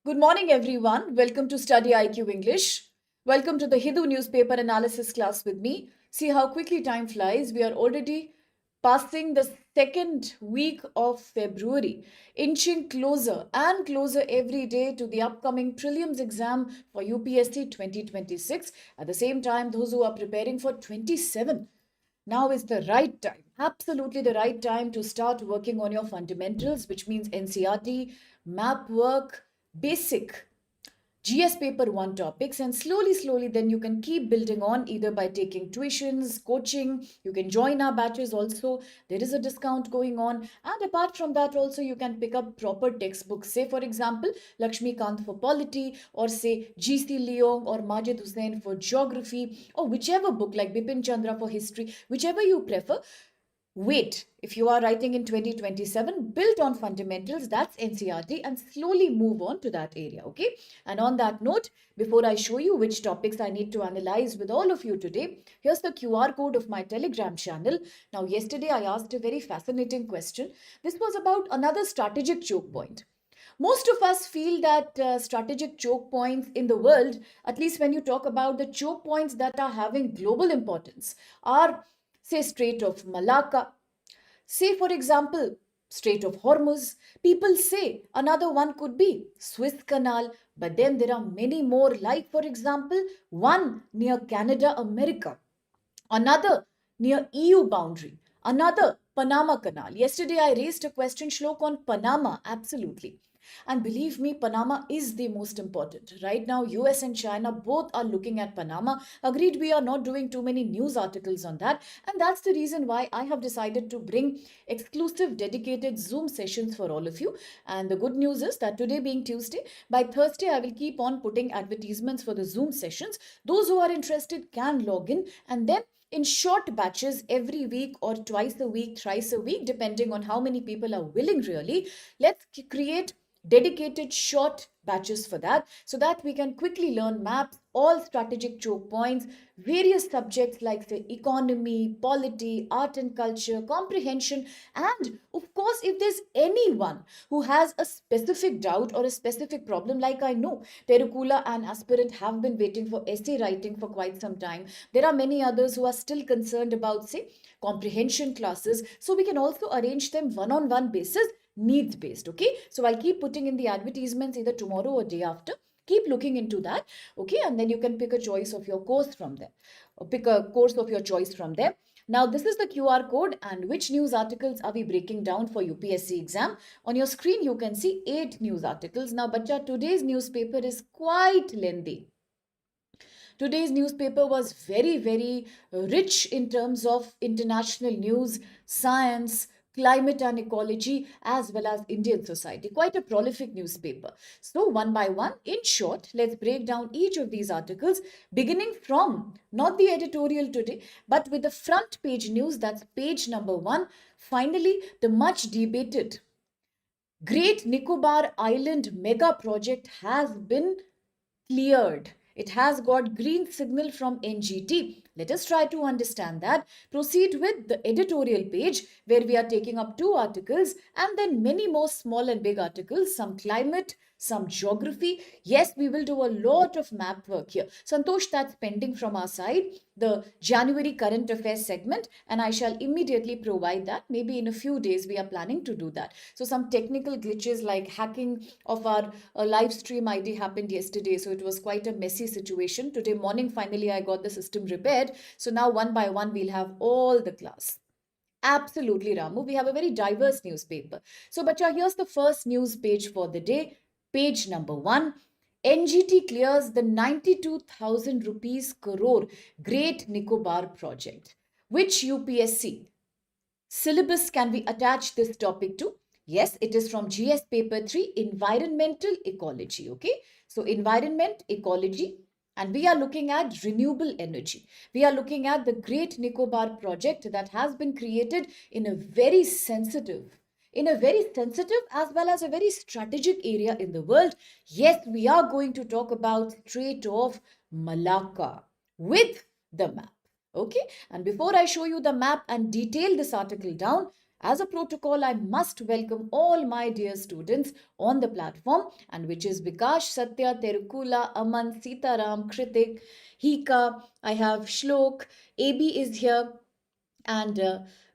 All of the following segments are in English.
Good morning, everyone. Welcome to StudyIQ English. Welcome to the Hindu newspaper analysis class with me. See how quickly time flies. We are already passing the second week of February, inching closer and closer every day to the upcoming Prelims exam for UPSC 2026. At the same time, those who are preparing for 27, now is the right time, absolutely the right time to start working on your fundamentals, which means NCRT, map work, basic GS paper 1 topics, and slowly then you can keep building on either by taking tuitions, coaching. You can join our batches also. There is a discount going on. And apart from that also, you can pick up proper textbooks. Say for example, Lakshmi Kant for polity, or say GC Leong or Majid Hussain for geography, or whichever book like Bipin Chandra for history, whichever you prefer. Wait, if you are writing in 2027, build on fundamentals, that's NCRT, and slowly move on to that area, okay? And on that note, before I show you which topics I need to analyze with all of you today, here's the QR code of my Telegram channel. Now, yesterday I asked a very fascinating question. This was about another strategic choke point. Most of us feel that strategic choke points in the world, at least when you talk about the choke points that are having global importance, are, say, Strait of Malacca. Say, for example, Strait of Hormuz. People say another one could be Suez Canal, but then there are many more, like, for example, one near Canada, America, another near EU boundary, another Panama Canal. Yesterday I raised a question, Shlok, on Panama, absolutely. And believe me, Panama is the most important. Right now, US and China both are looking at Panama. Agreed, we are not doing too many news articles on that. And that's the reason why I have decided to bring exclusive dedicated Zoom sessions for all of you. And the good news is that today being Tuesday, by Thursday, I will keep on putting advertisements for the Zoom sessions. Those who are interested can log in, and then in short batches every week or twice a week, thrice a week, depending on how many people are willing really. Let's create dedicated short batches for that so that we can quickly learn maps, all strategic choke points, various subjects like the economy, polity, art and culture, comprehension, and of course, if there's anyone who has a specific doubt or a specific problem, like I know Terukula and aspirant have been waiting for essay writing for quite some time. There are many others who are still concerned about, say, comprehension classes. So we can also arrange them one-on-one basis, needs based. Okay, so I'll keep putting in the advertisements either tomorrow or day after. Keep looking into that. Okay, and then you can pick a choice of your course from there, or pick a course of your choice from there. Now this is the QR code, and which news articles are we breaking down for UPSC exam? On your screen you can see 8 news articles. Now bacha, today's newspaper is quite lengthy. Today's newspaper was very rich in terms of international news, science, climate and ecology, as well as Indian society. Quite a prolific newspaper. So one by one, in short, let's break down each of these articles, beginning from not the editorial today, but with the front page news, that's page number 1. Finally, the much debated Great Nicobar Island mega project has been cleared. It has got green signal from NGT. Let us try to understand that. Proceed with the editorial page, where we are taking up 2 articles and then many more small and big articles, some climate, some geography. Yes, we will do a lot of map work here. Santosh, that's pending from our side, the January current affairs segment, and I shall immediately provide that. Maybe in a few days we are planning to do that. So some technical glitches like hacking of our live stream ID happened yesterday, so it was quite a messy situation. Today morning finally I got the system repaired, so now one by one we'll have all the class. Absolutely, Ramu. We have a very diverse newspaper. So, bacha, here's the first news page for the day. Page number 1. NGT clears the 92,000 rupees crore Great Nicobar project. Which UPSC syllabus can we attach this topic to? Yes, it is from GS paper 3, environmental ecology. Okay, so environment, ecology, and we are looking at renewable energy. We are looking at the Great Nicobar project that has been created in a very sensitive as well as a very strategic area in the world. Yes, we are going to talk about Strait of Malacca with the map. Okay, and before I show you the map and detail this article down, As a protocol, I must welcome all my dear students on the platform, and which is Vikash, Satya, Terukula, Aman, Sitaram, Kritik, Hika, I have Shlok, AB is here, and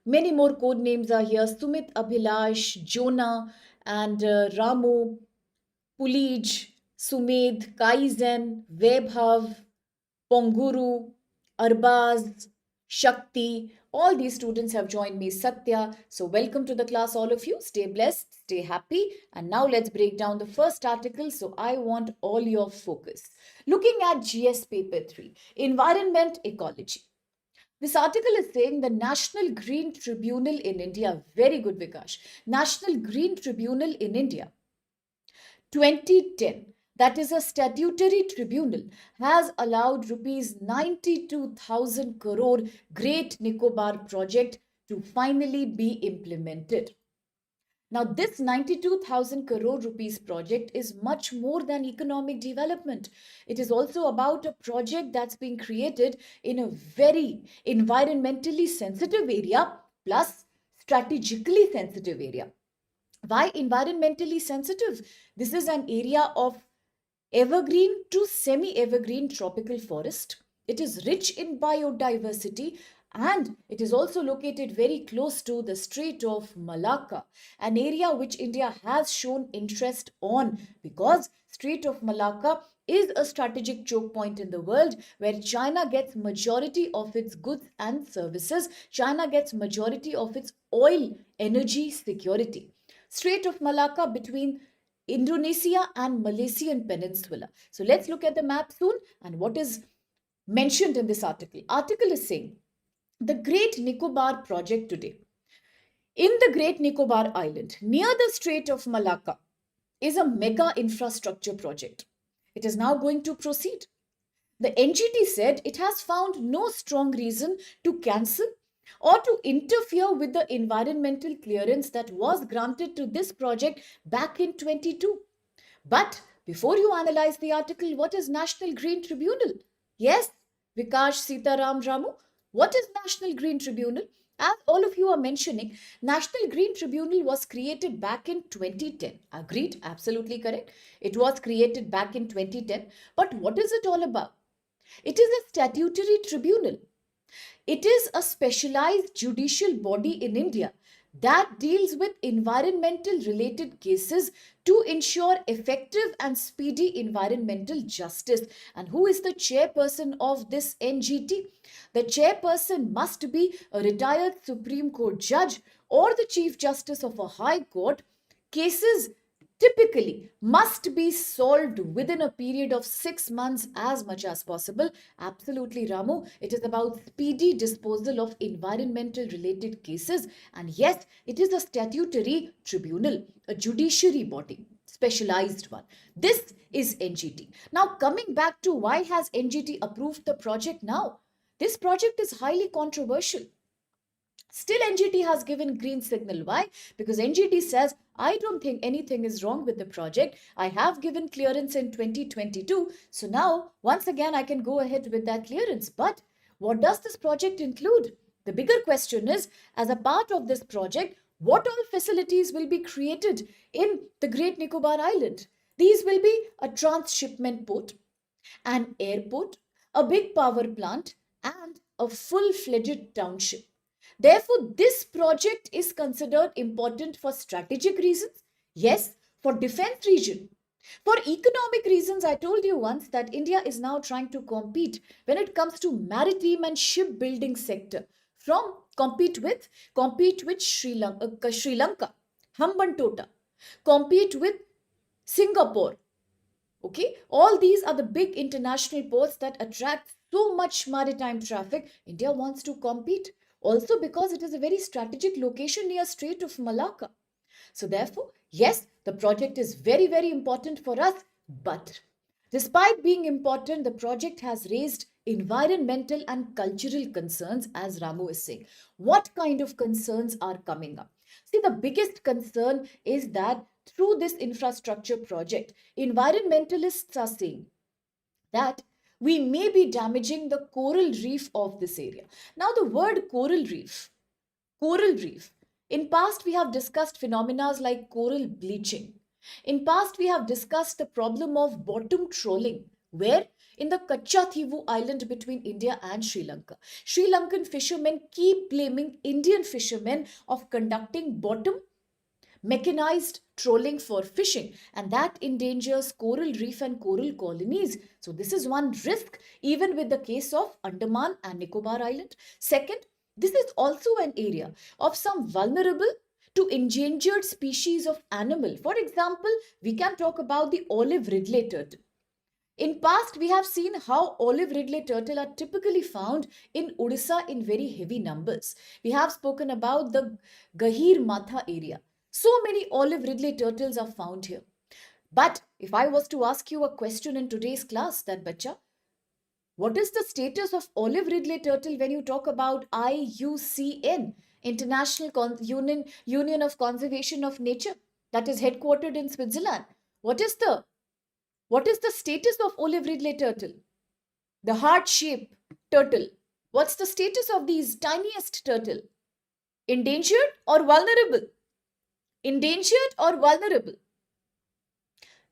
many more code names are here. Sumit, Abhilash, Jonah, and Ramu, Pulij, Sumed, Kaizen, Vaibhav, Ponguru, Arbaz, Shakti, all these students have joined me, Satya. So, welcome to the class, all of you. Stay blessed, stay happy. And now let's break down the first article. So, I want all your focus. Looking at GS Paper 3, Environment Ecology. This article is saying the National Green Tribunal in India, very good Vikash, National Green Tribunal in India 2010, that is a statutory tribunal, has allowed rupees 92,000 crore Great Nicobar project to finally be implemented. Now, this 92,000 crore rupees project is much more than economic development. It is also about a project that's being created in a very environmentally sensitive area plus strategically sensitive area. Why environmentally sensitive? This is an area of evergreen to semi-evergreen tropical forest. It is rich in biodiversity, and it is also located very close to the Strait of Malacca, an area which India has shown interest on because Strait of Malacca is a strategic choke point in the world where China gets majority of its goods and services. China gets majority of its oil energy security. Strait of Malacca between Indonesia and Malaysian Peninsula. So let's look at the map soon and what is mentioned in this article. Article is saying the Great Nicobar project today. In the Great Nicobar Island, near the Strait of Malacca, is a mega infrastructure project. It is now going to proceed. The NGT said it has found no strong reason to cancel or to interfere with the environmental clearance that was granted to this project back in 22. But before you analyze the article, what is National Green Tribunal? Yes, Vikash, Sitaram, Ramu, what is National Green Tribunal? As all of you are mentioning, National Green Tribunal was created back in 2010. Agreed, absolutely correct. It was created back in 2010. But what is it all about? It is a statutory tribunal. It is a specialized judicial body in India that deals with environmental related cases to ensure effective and speedy environmental justice. And who is the chairperson of this NGT? The chairperson must be a retired Supreme Court judge or the Chief Justice of a High Court. Cases typically must be solved within a period of 6 months as much as possible. Absolutely, Ramu. It is about speedy disposal of environmental related cases. And yes, it is a statutory tribunal, a judiciary body, specialized one. This is NGT. Now, coming back to why has NGT approved the project now? This project is highly controversial. Still, NGT has given green signal. Why? Because NGT says, I don't think anything is wrong with the project. I have given clearance in 2022. So now, once again, I can go ahead with that clearance. But what does this project include? The bigger question is, as a part of this project, what all facilities will be created in the Great Nicobar Island? These will be a transshipment port, an airport, a big power plant, and a full-fledged township. Therefore, this project is considered important for strategic reasons. Yes, for defense region. For economic reasons, I told you once that India is now trying to compete when it comes to maritime and shipbuilding sector. From compete with Sri Lanka, Hambantota, compete with Singapore. Okay, all these are the big international ports that attract so much maritime traffic. India wants to compete. Also because it is a very strategic location near Strait of Malacca. So therefore, yes, the project is very, very important for us. But despite being important, the project has raised environmental and cultural concerns, as Ramu is saying. What kind of concerns are coming up? See, the biggest concern is that through this infrastructure project, environmentalists are saying that we may be damaging the coral reef of this area. Now, the word coral reef In past, we have discussed phenomena like coral bleaching. In past, we have discussed the problem of bottom trawling, where in the Kachativu island between India and Sri Lanka, Sri Lankan fishermen keep blaming Indian fishermen of conducting bottom mechanized trolling for fishing, and that endangers coral reef and coral colonies. So this is one risk even with the case of Andaman and Nicobar Island. Second, this is also an area of some vulnerable to endangered species of animal. For example, we can talk about the olive ridley turtle. In past, we have seen how olive ridley turtle are typically found in Odisha in very heavy numbers. We have spoken about the Gahir Matha area. So many olive ridley turtles are found here. But if I was to ask you a question in today's class, that bacha, what is the status of olive ridley turtle when you talk about IUCN, Union of Conservation of Nature, that is headquartered in Switzerland? What is the status of olive ridley turtle? The heart-shaped turtle. What's the status of these tiniest turtle? Endangered or vulnerable? Endangered or vulnerable?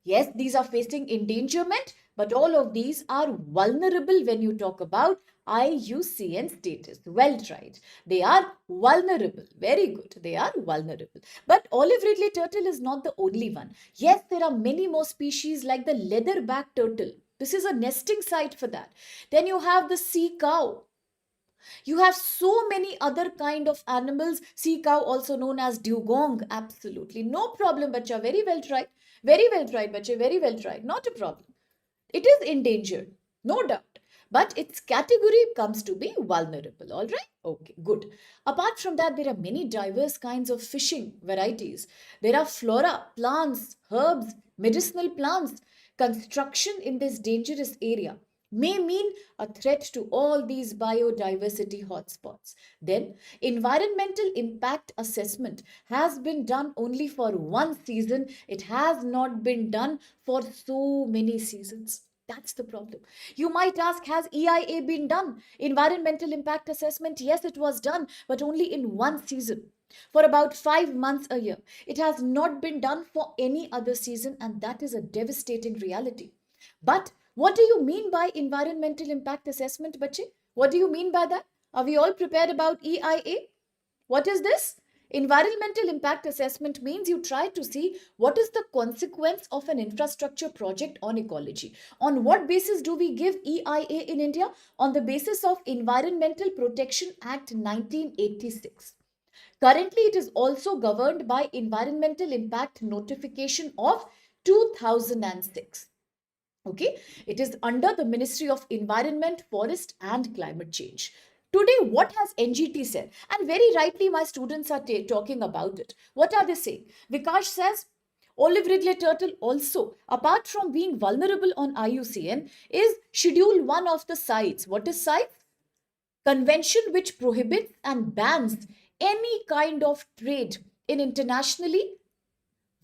Yes, these are facing endangerment, but all of these are vulnerable when you talk about IUCN status. Well tried. They are vulnerable. Very good. They are vulnerable. But olive ridley turtle is not the only one. Yes, there are many more species like the leatherback turtle. This is a nesting site for that. Then you have the sea cow. You have so many other kind of animals. Sea cow, also known as dugong. Absolutely. No problem, bacha. Very well tried. Very well tried, bacha. Very well tried. Not a problem. It is endangered, no doubt. But its category comes to be vulnerable. All right? Okay, good. Apart from that, there are many diverse kinds of fishing varieties. There are flora, plants, herbs, medicinal plants. Construction in this dangerous area may mean a threat to all these biodiversity hotspots. Then, environmental impact assessment has been done only for one season. It has not been done for so many seasons. That's the problem. You might ask, has EIA been done? Environmental impact assessment, yes, it was done, but only in one season. For about 5 months a year. It has not been done for any other season, and that is a devastating reality. But what do you mean by environmental impact assessment, bache? What do you mean by that? Are we all prepared about EIA? What is this? Environmental impact assessment means you try to see what is the consequence of an infrastructure project on ecology. On what basis do we give EIA in India? On the basis of Environmental Protection Act 1986. Currently, it is also governed by Environmental Impact Notification of 2006. Okay, it is under the Ministry of Environment, Forest and Climate Change. Today, what has NGT said? And very rightly, my students are talking about it. What are they saying? Vikash says, olive ridley turtle also, apart from being vulnerable on IUCN, is Schedule 1 of the CITES. What is CITES? Convention which prohibits and bans any kind of trade in internationally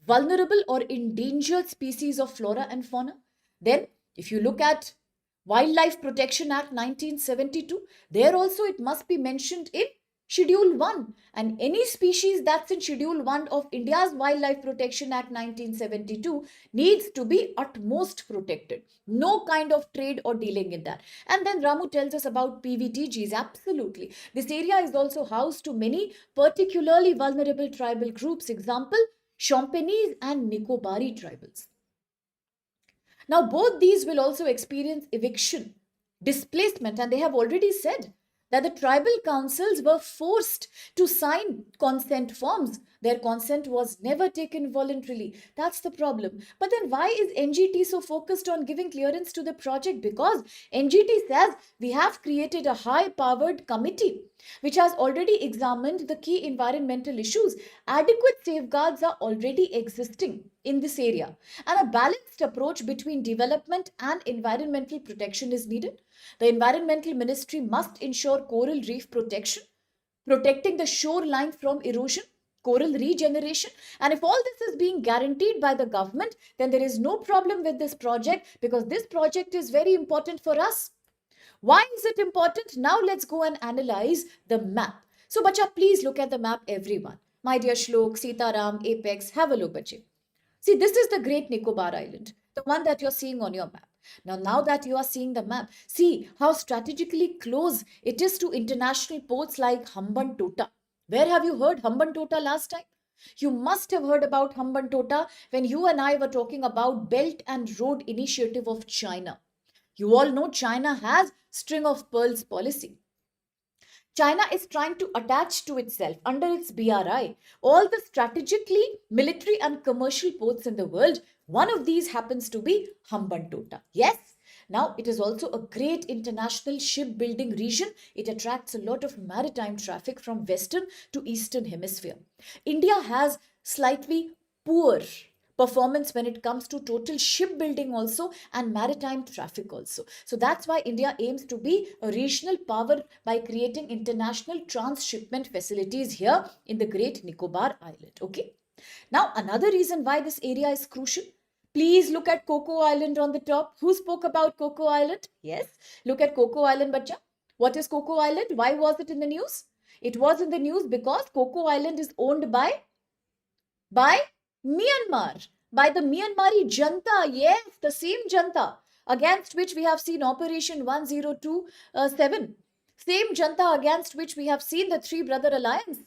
vulnerable or endangered species of flora and fauna. Then, if you look at Wildlife Protection Act 1972, there also it must be mentioned in Schedule 1. And any species that's in Schedule 1 of India's Wildlife Protection Act 1972 needs to be utmost protected. No kind of trade or dealing in that. And then Ramu tells us about PVTGs. Absolutely. This area is also housed to many particularly vulnerable tribal groups. Example, Champagnes and Nicobari tribals. Now, both these will also experience eviction, displacement, and they have already said that the tribal councils were forced to sign consent forms. Their consent was never taken voluntarily. That's the problem. But then why is NGT so focused on giving clearance to the project? Because NGT says we have created a high-powered committee which has already examined the key environmental issues. Adequate safeguards are already existing in this area, and a balanced approach between development and environmental protection is needed. The Environmental Ministry must ensure coral reef protection, protecting the shoreline from erosion, coral regeneration. And if all this is being guaranteed by the government, then there is no problem with this project, because this project is very important for us. Why is it important? Now let's go and analyze the map. So, bacha, please look at the map, everyone. My dear Shlok, Sitaram, Apex, have a look, bache. See, this is the Great Nicobar Island, the one that you're seeing on your map. Now that you are seeing the map, see how strategically close it is to international ports like Hambantota. Where have you heard Hambantota last time? You must have heard about Hambantota when you and I were talking about Belt and Road Initiative of China. You all know China has string of pearls policy. China is trying to attach to itself under its BRI all the strategically military and commercial ports in the world. One of these happens to be Hambantota. Yes, now it is also a great international shipbuilding region. It attracts a lot of maritime traffic from western to eastern hemisphere. India has slightly poor performance when it comes to total shipbuilding also and maritime traffic also. So that's why India aims to be a regional power by creating international transshipment facilities here in the Great Nicobar Island. Okay. Now another reason why this area is crucial. Please look at Coco Island on the top. Who spoke about Coco Island? Yes. Look at Coco Island, bacha. What is Coco Island? Why was it in the news? It was in the news because Coco Island is owned by Myanmar, by the Myanmari Janta, yes, the same Janta against which we have seen Operation 1027, same Janta against which we have seen the Three Brother Alliance,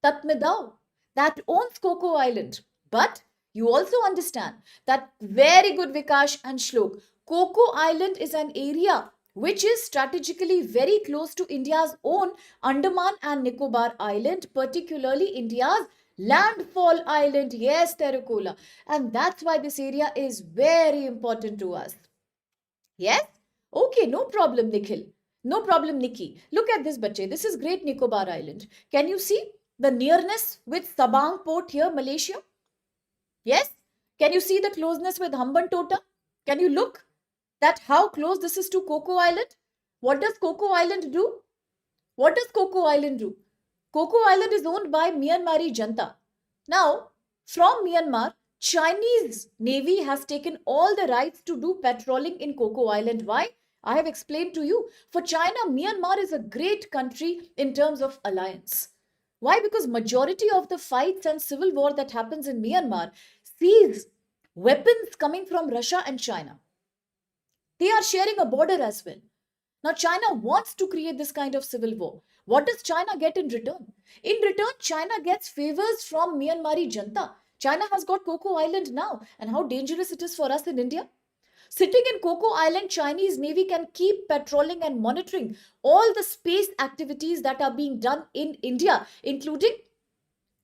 Tatmadaw, that owns Coco Island. But you also understand that very good Vikash and Shlok, Coco Island is an area which is strategically very close to India's own Andaman and Nicobar Island, particularly India's landfall island. Yes, Terracola. And that's why this area is very important to us. Yes? Okay, no problem, Nikhil. No problem, Nikki. Look at this, bache. This is Great Nicobar Island. Can you see the nearness with Sabang port here, Malaysia? Yes? Can you see the closeness with Hambantota? Can you look that how close this is to Coco Island? What does Coco Island do? What does Coco Island do? Coco Island is owned by Myanmari Janta. Now, from Myanmar, Chinese Navy has taken all the rights to do patrolling in Coco Island. Why? I have explained to you. For China, Myanmar is a great country in terms of alliance. Why? Because majority of the fights and civil war that happens in Myanmar sees weapons coming from Russia and China. They are sharing a border as well. Now, China wants to create this kind of civil war. What does China get in return? In return, China gets favors from Myanmari Janta. China has got Coco Island now. And how dangerous it is for us in India? Sitting in Coco Island, Chinese Navy can keep patrolling and monitoring all the space activities that are being done in India, including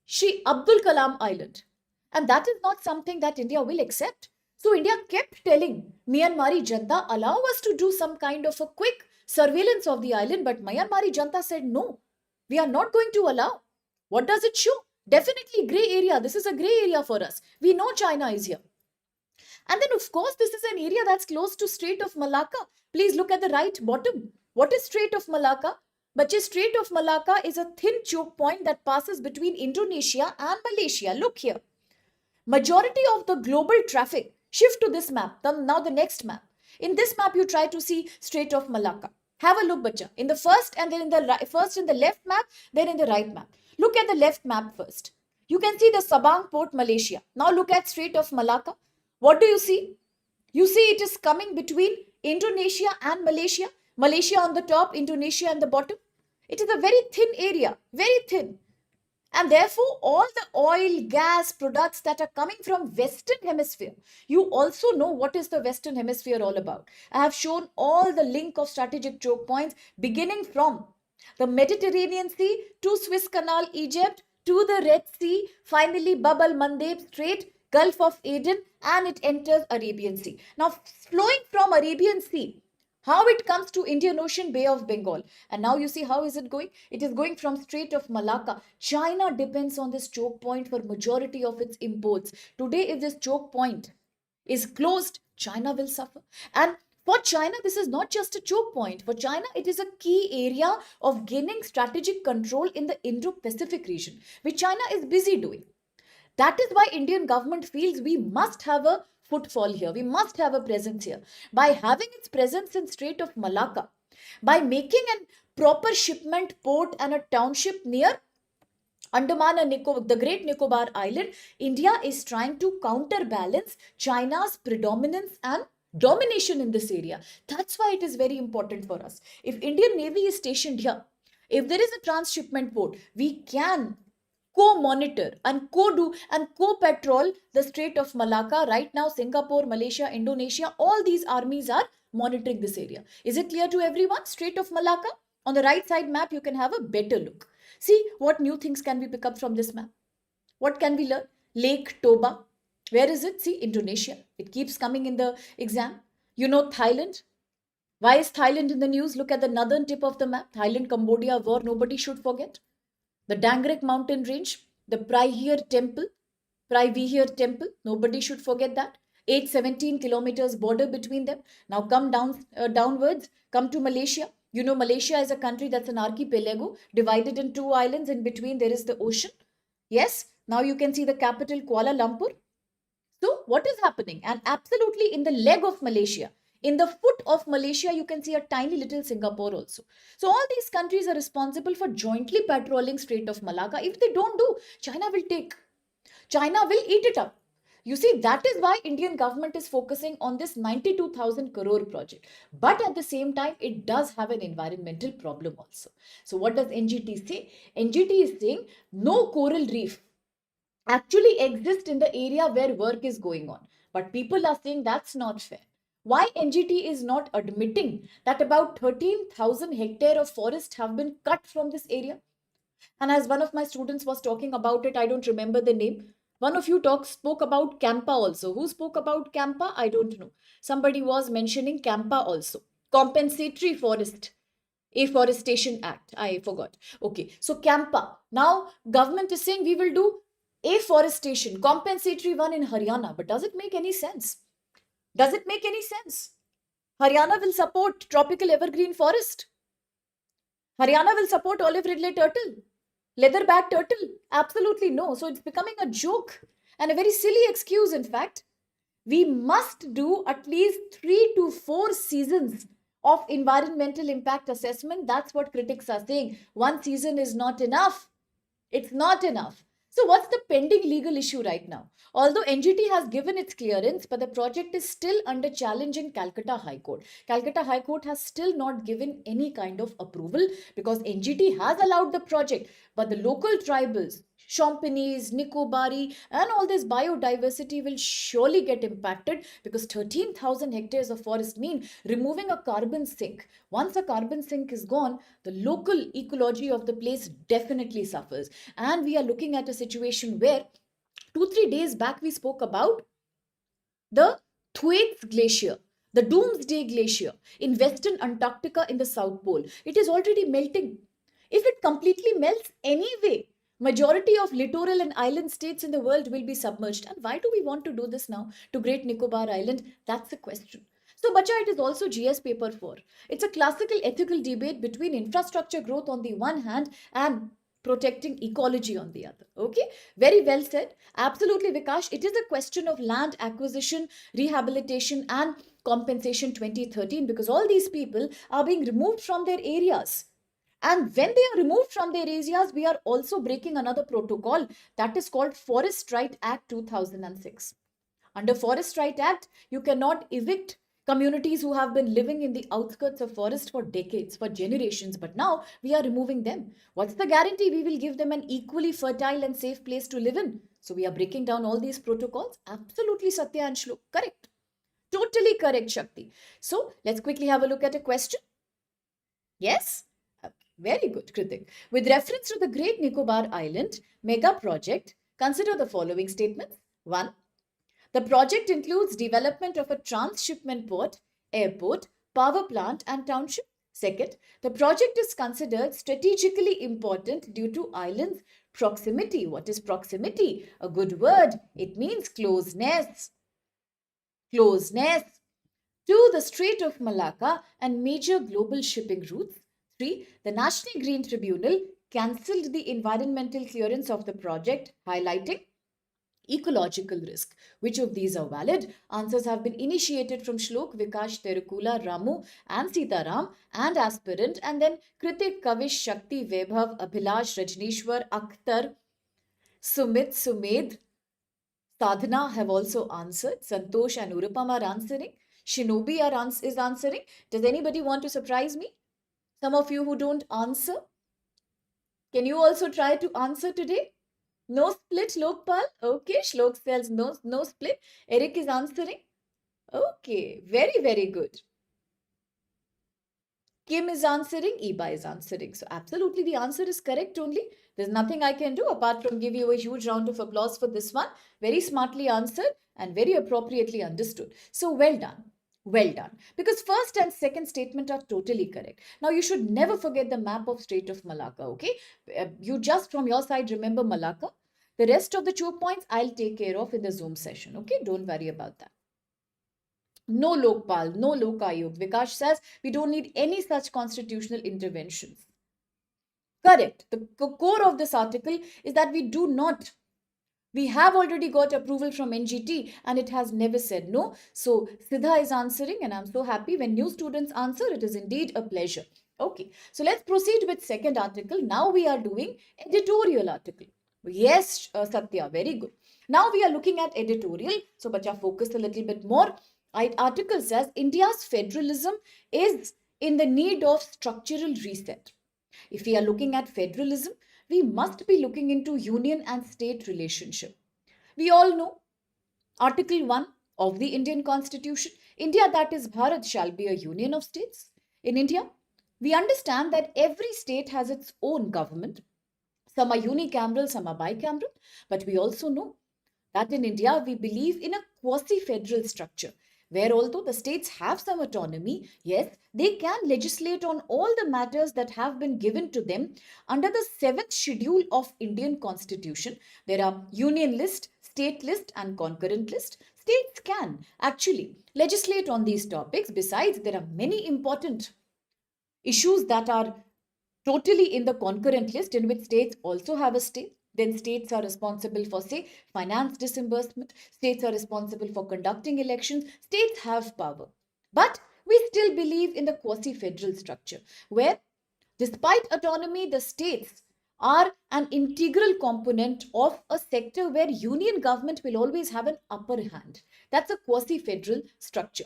Shri Abdul Kalam Island. And that is not something that India will accept. So India kept telling Myanmari Janta, allow us to do some kind of a quick surveillance of the island. But Myanmari Janta said, no, we are not going to allow. What does it show? Definitely grey area. This is a grey area for us. We know China is here. And then, of course, this is an area that's close to Strait of Malacca. Please look at the right bottom. What is Strait of Malacca? But Strait of Malacca is a thin choke point that passes between Indonesia and Malaysia. Look here. Majority of the global traffic, shift to this map, now the next map. In this map, you try to see Strait of Malacca. Have a look, bacha. In the first and then in the right, first in the left map, then in the right map. Look at the left map first. You can see the Sabang port, Malaysia. Now look at Strait of Malacca. What do you see? You see it is coming between Indonesia and Malaysia. Malaysia on the top, Indonesia on the bottom. It is a very thin area, very thin. And therefore, all the oil, gas products that are coming from Western Hemisphere, you also know what is the Western Hemisphere all about. I have shown all the link of strategic choke points beginning from the Mediterranean Sea to Suez Canal, Egypt, to the Red Sea, finally Bab al-Mandeb Strait, Gulf of Aden, and it enters Arabian Sea. Now, flowing from Arabian Sea, how it comes to Indian Ocean, Bay of Bengal. And now you see how is it going? It is going from Strait of Malacca. China depends on this choke point for majority of its imports. Today, if this choke point is closed, China will suffer. And for China, this is not just a choke point. For China, it is a key area of gaining strategic control in the Indo-Pacific region, which China is busy doing. That is why Indian government feels we must have a footfall here. We must have a presence here. By having its presence in Strait of Malacca, by making a proper shipment port and a township near Andaman and the Great Nicobar Island, India is trying to counterbalance China's predominance and domination in this area. That's why it is very important for us. If Indian Navy is stationed here, if there is a transshipment port, we can co-monitor and co-do and co-patrol the Strait of Malacca. Right now, Singapore, Malaysia, Indonesia, all these armies are monitoring this area. Is it clear to everyone? Strait of Malacca. On the right side map, you can have a better look. See what new things can we pick up from this map. What can we learn? Lake Toba. Where is it? See, Indonesia. It keeps coming in the exam. You know Thailand. Why is Thailand in the news? Look at the northern tip of the map. Thailand-Cambodia war, nobody should forget. The Dangrek mountain range, the Privihir temple, nobody should forget that. 817 kilometers border between them. Now come downwards, come to Malaysia. You know Malaysia is a country that's an archipelago divided in two islands. In between there is the ocean. Yes, now you can see the capital Kuala Lumpur. So what is happening? And absolutely in the leg of Malaysia, in the foot of Malaysia, you can see a tiny little Singapore also. So all these countries are responsible for jointly patrolling Strait of Malacca. If they don't do, China will take. China will eat it up. You see, that is why Indian government is focusing on this 92,000 crore project. But at the same time, it does have an environmental problem also. So what does NGT say? NGT is saying no coral reef actually exist in the area where work is going on. But people are saying that's not fair. Why NGT is not admitting that about 13,000 hectares of forest have been cut from this area? And as one of my students was talking about it, I don't remember the name. One of you spoke about Campa also. Who spoke about Campa? I don't know. Somebody was mentioning Campa also. Compensatory Forest Afforestation Act. I forgot. Okay. So Campa. Now government is saying we will do afforestation, compensatory one in Haryana. But does it make any sense? Does it make any sense? Haryana will support tropical evergreen forest. Haryana will support olive ridley turtle. Leatherback turtle? Absolutely no. So it's becoming a joke and a very silly excuse, in fact. We must do at least 3 to 4 seasons of environmental impact assessment. That's what critics are saying. One season is not enough. It's not enough. So what's the pending legal issue right now? Although NGT has given its clearance, but the project is still under challenge in Calcutta High Court. Calcutta High Court has still not given any kind of approval because NGT has allowed the project, but the local tribals, Champagnes, Nicobari, and all this biodiversity will surely get impacted because 13,000 hectares of forest mean removing a carbon sink. Once a carbon sink is gone, the local ecology of the place definitely suffers. And we are looking at a situation where 2-3 days back we spoke about the Thwaites Glacier, the Doomsday Glacier in Western Antarctica in the South Pole. It is already melting. If it completely melts anyway, majority of littoral and island states in the world will be submerged. And why do we want to do this now to Great Nicobar Island? That's the question. So, Bacha, it is also GS paper 4. It's a classical ethical debate between infrastructure growth on the one hand and protecting ecology on the other. Okay, very well said. Absolutely, Vikash. It is a question of land acquisition, rehabilitation, and compensation 2013 because all these people are being removed from their areas. And when they are removed from their areas, we are also breaking another protocol that is called Forest Right Act 2006. Under Forest Right Act, you cannot evict communities who have been living in the outskirts of forest for decades, for generations, but now we are removing them. What's the guarantee we will give them an equally fertile and safe place to live in? So we are breaking down all these protocols. Absolutely, Satya and Shlok. Correct. Totally correct, Shakti. So let's quickly have a look at a question. Yes? Very good, Kritik. With reference to the Great Nicobar Island mega project, consider the following statements. 1. The project includes development of a transshipment port, airport, power plant and township. Second, the project is considered strategically important due to island's proximity. What is proximity? A good word. It means closeness. Closeness to the Strait of Malacca and major global shipping routes. 3. The National Green Tribunal cancelled the environmental clearance of the project, highlighting ecological risk. Which of these are valid? Answers have been initiated from Shlok, Vikash, Terukula, Ramu and Sitaram and aspirant, and then Kritik, Kavish, Shakti, Vaibhav, Abhilash, Rajnishwar, Akhtar Sumit, Sumed, Sadhana have also answered. Santosh and Urupam are answering. Shinobi is answering. Does anybody want to surprise me? Some of you who don't answer, can you also try to answer today? No split, Lokpal. Okay, Shlok says no split. Eric is answering. Okay, very, very good. Kim is answering, Eba is answering. So absolutely the answer is correct only. There's nothing I can do apart from give you a huge round of applause for this one. Very smartly answered and very appropriately understood. So well done. Well done. Because first and second statement are totally correct. Now you should never forget the map of Strait of Malacca, okay? You just from your side remember Malacca. The rest of the choke points I'll take care of in the Zoom session, okay? Don't worry about that. No Lokpal, no Lok Ayog. Vikash says we don't need any such constitutional interventions. Correct. The core of this article is that we do not. We have already got approval from NGT and it has never said no. So Siddha is answering and I'm so happy when new students answer. It is indeed a pleasure. Okay, so let's proceed with second article. Now we are doing editorial article. Yes, Satya, very good. Now we are looking at editorial. So bacha focus a little bit more. Article says India's federalism is in the need of structural reset. If we are looking at federalism, we must be looking into union and state relationship. We all know Article 1 of the Indian Constitution, India that is Bharat shall be a union of states. In India, we understand that every state has its own government. Some are unicameral, some are bicameral, but we also know that in India we believe in a quasi-federal structure where although the states have some autonomy, yes, they can legislate on all the matters that have been given to them under the 7th schedule of Indian Constitution. There are union list, state list and concurrent list. States can actually legislate on these topics. Besides, there are many important issues that are totally in the concurrent list in which states also have a stake. Then states are responsible for, say, finance disbursement. States are responsible for conducting elections. States have power. But we still believe in the quasi-federal structure where, despite autonomy, the states are an integral component of a sector where union government will always have an upper hand. That's a quasi-federal structure.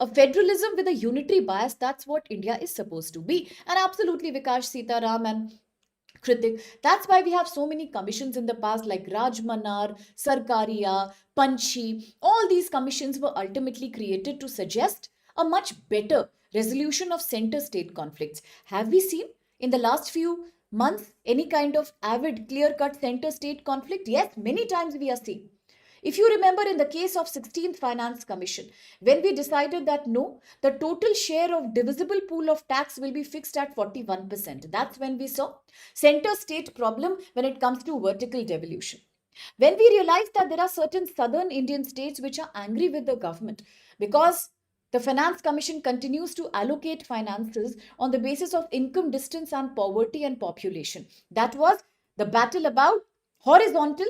A federalism with a unitary bias, that's what India is supposed to be. And absolutely, Vikash, Sitaram and Kritik. That's why we have so many commissions in the past like Rajmanar, Sarkaria, Panchi. All these commissions were ultimately created to suggest a much better resolution of center-state conflicts. Have we seen in the last few months any kind of avid, clear-cut center-state conflict? Yes, many times we are seeing. If you remember in the case of 16th Finance Commission, when we decided that no, the total share of divisible pool of tax will be fixed at 41%. That's when we saw center state problem when it comes to vertical devolution. When we realized that there are certain southern Indian states which are angry with the government because the Finance Commission continues to allocate finances on the basis of income distance and poverty and population. That was the battle about horizontal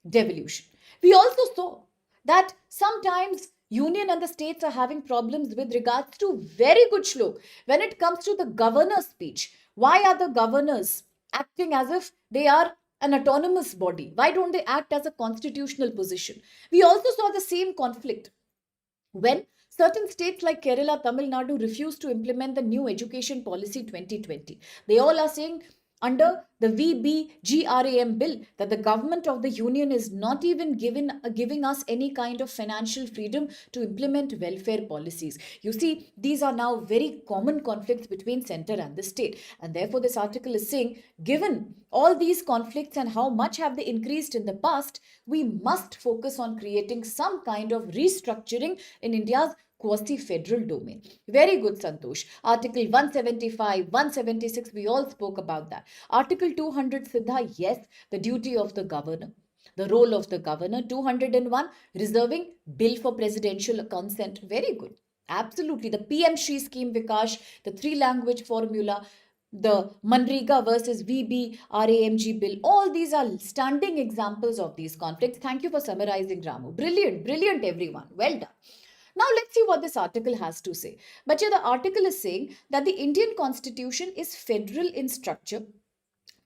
devolution. We also saw that sometimes union and the states are having problems with regards to very good shlok when it comes to the governor's speech. Why are the governors acting as if they are an autonomous body? Why don't they act as a constitutional position? We also saw the same conflict when certain states like Kerala, Tamil Nadu refused to implement the new education policy 2020. They all are saying under the VBGRAM bill that the government of the union is not even giving us any kind of financial freedom to implement welfare policies. You see, these are now very common conflicts between center and the state. And therefore, this article is saying, given all these conflicts and how much have they increased in the past, we must focus on creating some kind of restructuring in India's quasi-federal domain. Very good, Santosh. Article 175, 176, we all spoke about that. Article 200, Siddha, yes, the duty of the governor. The role of the governor. 201, reserving bill for presidential consent. Very good. Absolutely. The PM Shri scheme, Vikash, the 3-language formula, the Manrega versus VBRAMG bill. All these are standing examples of these conflicts. Thank you for summarizing, Ramu. Brilliant, brilliant, everyone. Well done. Now let's see what this article has to say. But the article is saying that the Indian Constitution is federal in structure,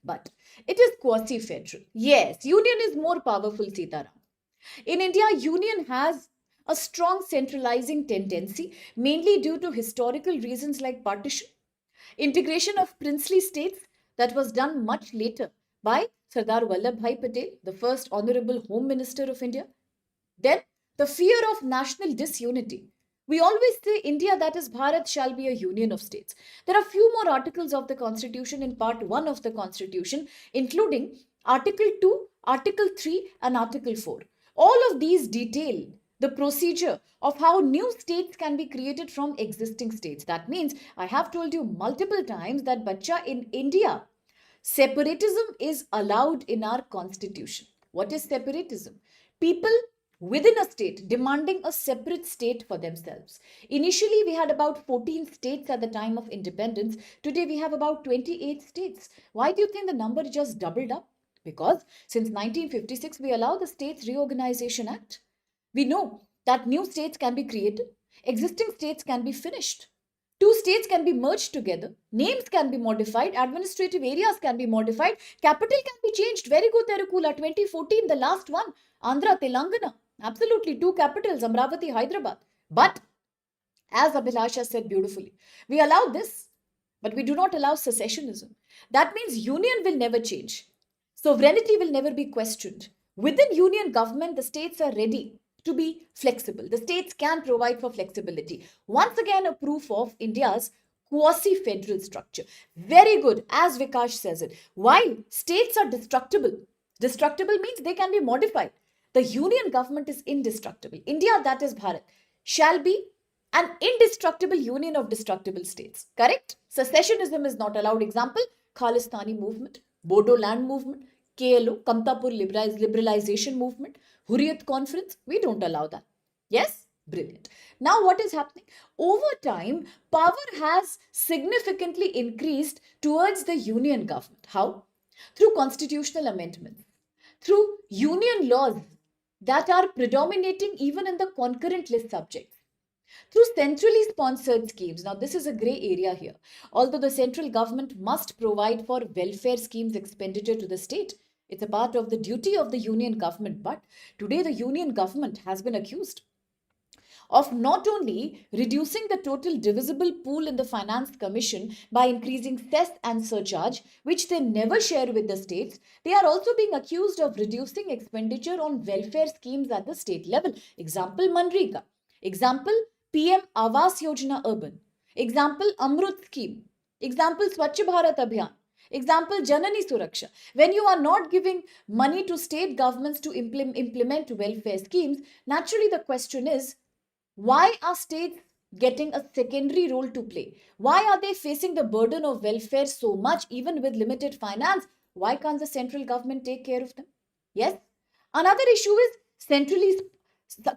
But it is quasi-federal. Yes, union is more powerful, Sitaram. In India, union has a strong centralizing tendency, mainly due to historical reasons like partition, integration of princely states that was done much later by Sardar Vallabhbhai Patel, the first Honorable Home Minister of India. Then the fear of national disunity. We always say India, that is Bharat, shall be a union of states. There are few more articles of the Constitution in Part 1 of the Constitution, including Article 2, Article 3, and Article 4. All of these detail the procedure of how new states can be created from existing states. That means I have told you multiple times that bacha in India, separatism is allowed in our constitution. What is separatism? People within a state demanding a separate state for themselves. Initially, we had about 14 states at the time of independence. Today, we have about 28 states. Why do you think the number just doubled up? Because since 1956, we allow the States Reorganization Act. We know that new states can be created, existing states can be finished. Two states can be merged together, names can be modified, administrative areas can be modified, capital can be changed. Very good, Terukula, 2014, the last one, Andhra, Telangana. Absolutely, two capitals, Amravati, Hyderabad. But, as Abhilasha said beautifully, we allow this, but we do not allow secessionism. That means union will never change. Sovereignty will never be questioned. Within union government, the states are ready to be flexible. The states can provide for flexibility. Once again, a proof of India's quasi-federal structure. Very good, as Vikash says it. While states are destructible, destructible means they can be modified. The union government is indestructible. India, that is Bharat, shall be an indestructible union of destructible states. Correct? Secessionism is not allowed. Example, Khalistani movement, Bodo land movement, KLO, Kamtapur liberalization movement, Hurriyat conference. We don't allow that. Yes? Brilliant. Now what is happening? Over time, power has significantly increased towards the union government. How? Through constitutional amendments, through union laws that are predominating even in the concurrent list subjects, through centrally sponsored schemes. Now, this is a grey area here. Although the central government must provide for welfare schemes expenditure to the state, it's a part of the duty of the union government. But today, the union government has been accused of not only reducing the total divisible pool in the Finance Commission by increasing cess and surcharge, which they never share with the states, they are also being accused of reducing expenditure on welfare schemes at the state level. Example, Manrega. Example, PM Awas Yojana Urban. Example, Amrut Scheme. Example, Swachh Bharat Abhiyan. Example, Janani Suraksha. When you are not giving money to state governments to implement welfare schemes, naturally the question is, why are states getting a secondary role to play? Why are they facing the burden of welfare so much, even with limited finance? Why can't the central government take care of them? Yes. Another issue is centrally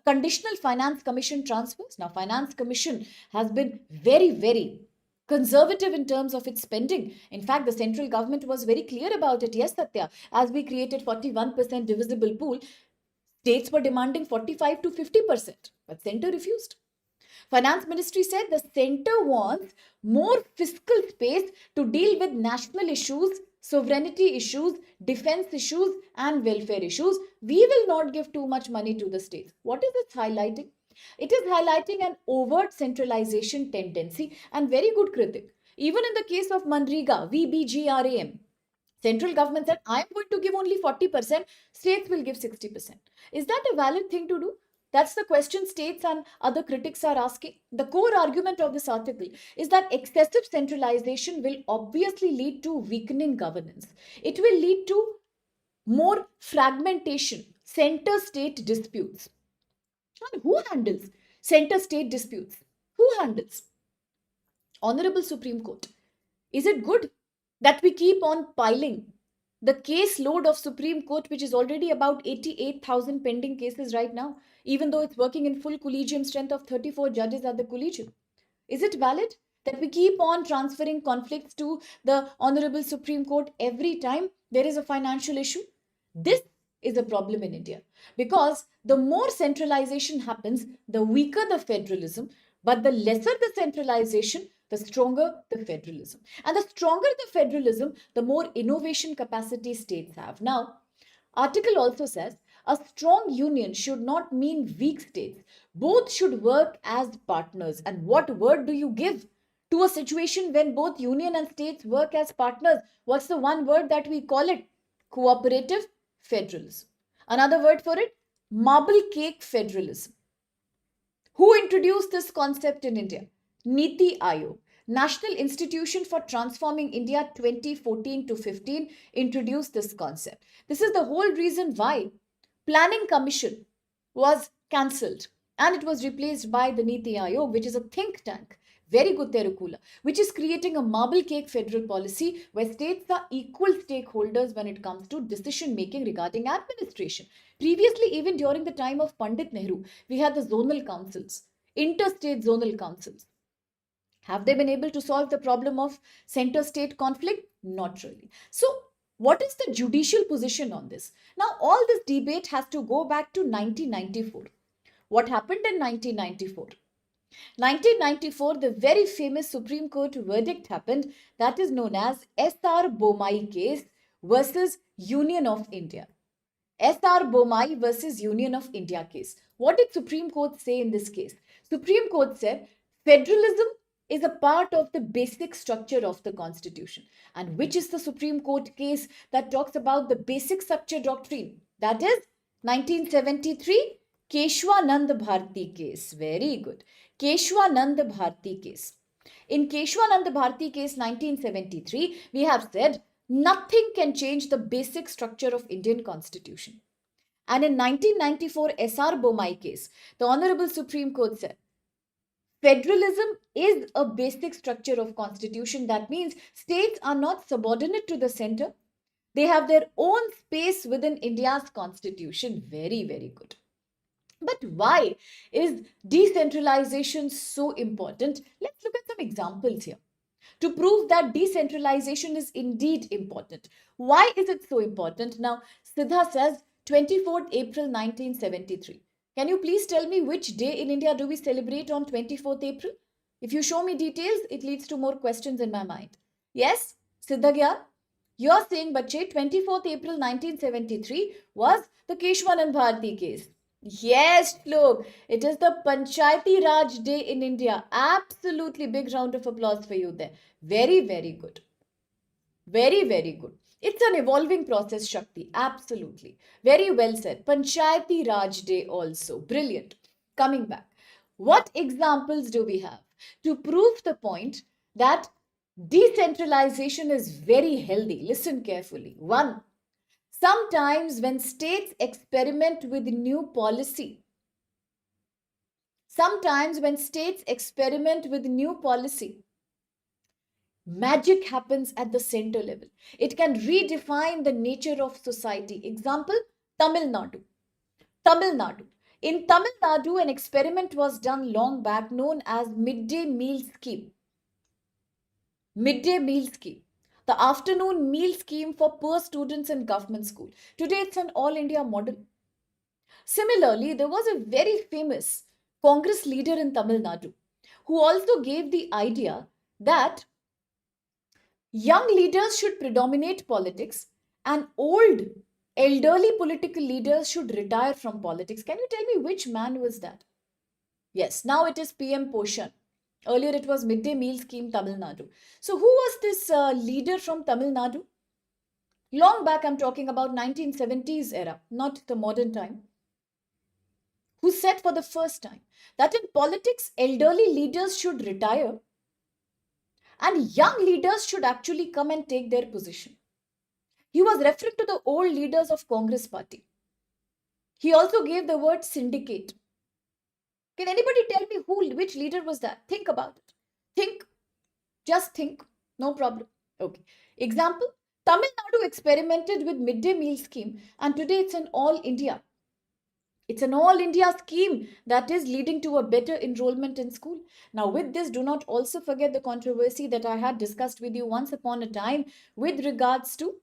conditional finance commission transfers. Now, finance commission has been very, very conservative in terms of its spending. In fact, the central government was very clear about it. Yes, Satya, as we created 41% divisible pool, states were demanding 45 to 50%, but center refused. Finance ministry said the center wants more fiscal space to deal with national issues, sovereignty issues, defense issues, and welfare issues. We will not give too much money to the states. What is it highlighting? It is highlighting an overt centralization tendency, and very good critic. Even in the case of Manrega, VBGRAM, central government said, I am going to give only 40%, states will give 60%. Is that a valid thing to do? That's the question states and other critics are asking. The core argument of this article is that excessive centralization will obviously lead to weakening governance. It will lead to more fragmentation, center-state disputes. And who handles center-state disputes? Who handles? Honorable Supreme Court. Is it good that we keep on piling the case load of Supreme Court, which is already about 88,000 pending cases right now, even though it's working in full collegium strength of 34 judges at the collegium? Is it valid that we keep on transferring conflicts to the Honorable Supreme Court every time there is a financial issue? This is a problem in India, because the more centralization happens, the weaker the federalism, But the lesser the centralization, the stronger the federalism. And the stronger the federalism, the more innovation capacity states have. Now, article also says a strong union should not mean weak states. Both should work as partners. And what word do you give to a situation when both union and states work as partners? What's the one word that we call it? Cooperative federalism. Another word for it, marble cake federalism. Who introduced this concept in India? Niti Aayog, National Institution for Transforming India 2014 to 15 introduced this concept. This is the whole reason why Planning Commission was cancelled and it was replaced by the Niti Aayog, which is a think tank. Very good, Terukula, which is creating a marble cake federal policy where states are equal stakeholders when it comes to decision making regarding administration. Previously, even during the time of Pandit Nehru, we had the zonal councils, interstate zonal councils. Have they been able to solve the problem of center state conflict? Not really. So, what is the judicial position on this? Now, all this debate has to go back to 1994. What happened in 1994? 1994, the very famous Supreme Court verdict happened that is known as S.R. Bomai case versus Union of India. S.R. Bomai versus Union of India case. What did Supreme Court say in this case? Supreme Court said federalism is a part of the basic structure of the constitution. And which is the Supreme Court case that talks about the basic structure doctrine? That is 1973 Keshwanand Bharti case. Very good. Keshwanand Bharti case. In Keshwanand Bharti case 1973, we have said nothing can change the basic structure of Indian constitution. And in 1994 SR Bomai case, the Honorable Supreme Court said federalism is a basic structure of constitution. That means states are not subordinate to the center. They have their own space within India's constitution. Very, very good. But why is decentralization so important? Let's look at some examples here to prove that decentralization is indeed important. Why is it so important? Now, Siddha says 24th April 1973. Can you please tell me which day in India do we celebrate on 24th April? If you show me details, it leads to more questions in my mind. Yes, Siddha Gyar? You're saying, Bache, 24th April 1973 was the Keshwanand Bharti case. Yes, look, it is the Panchayati Raj Day in India. Absolutely big round of applause for you there. Very, very good. Very, very good. It's an evolving process, Shakti. Absolutely. Very well said. Panchayati Raj Day also. Brilliant. Coming back. What examples do we have to prove the point that decentralization is very healthy? Listen carefully. One, sometimes when states experiment with new policy, magic happens at the center level. It can redefine the nature of society. Example, Tamil Nadu. In Tamil Nadu, an experiment was done long back known as midday meal scheme. Midday meal scheme. The afternoon meal scheme for poor students in government school. Today, it's an all India model. Similarly, there was a very famous Congress leader in Tamil Nadu who also gave the idea that young leaders should predominate politics and elderly political leaders should retire from politics. Can you tell me which man was that? Yes, now it is PM Poshan. Earlier it was midday meal scheme Tamil Nadu. So who was this leader from Tamil Nadu? Long back, I'm talking about 1970s era, not the modern time. Who said for the first time that in politics, elderly leaders should retire and young leaders should actually come and take their position. He was referring to the old leaders of Congress party. He also gave the word syndicate. Can anybody tell me which leader was that? Think about it. Just think. No problem. Okay. Example, Tamil Nadu experimented with midday meal scheme and today it's an all India. It's an all India scheme that is leading to a better enrollment in school. Now with this, do not also forget the controversy that I had discussed with you once upon a time with regards to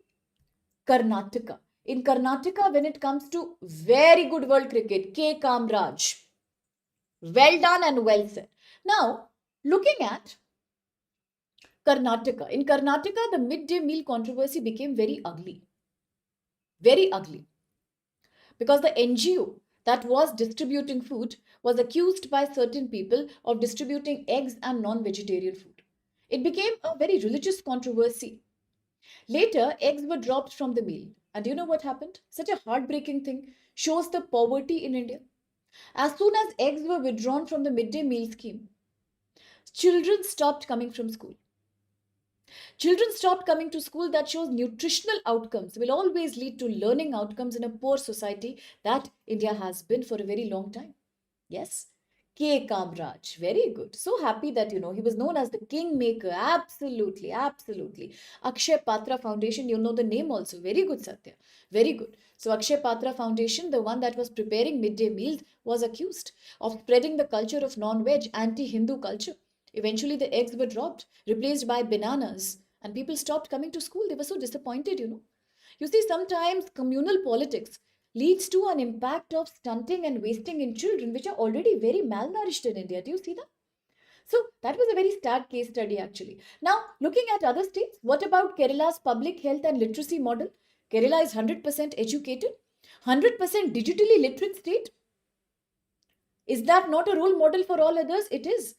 Karnataka. In Karnataka, when it comes to very good world cricket, K. Kamraj. Well done and well said. Now, looking at Karnataka. In Karnataka, the midday meal controversy became very ugly, because the NGO that was distributing food was accused by certain people of distributing eggs and non-vegetarian food. It became a very religious controversy. Later, eggs were dropped from the meal. And you know what happened? Such a heartbreaking thing, shows the poverty in India. As soon as eggs were withdrawn from the midday meal scheme, children stopped coming from school. Children stopped coming to school. That shows nutritional outcomes will always lead to learning outcomes in a poor society that India has been for a very long time. Yes. K. Kamraj, very good. So happy that he was known as the kingmaker. Absolutely, absolutely. Akshay Patra Foundation, you know the name also. Very good, Satya. Very good. So Akshay Patra Foundation, the one that was preparing midday meals, was accused of spreading the culture of non-veg, anti-Hindu culture. Eventually, the eggs were dropped, replaced by bananas, and people stopped coming to school. They were so disappointed. You see, sometimes communal politics leads to an impact of stunting and wasting in children, which are already very malnourished in India. Do you see that? So that was a very sad case study actually. Now, looking at other states, what about Kerala's public health and literacy model? Kerala is 100% educated, 100% digitally literate state. Is that not a role model for all others? It is.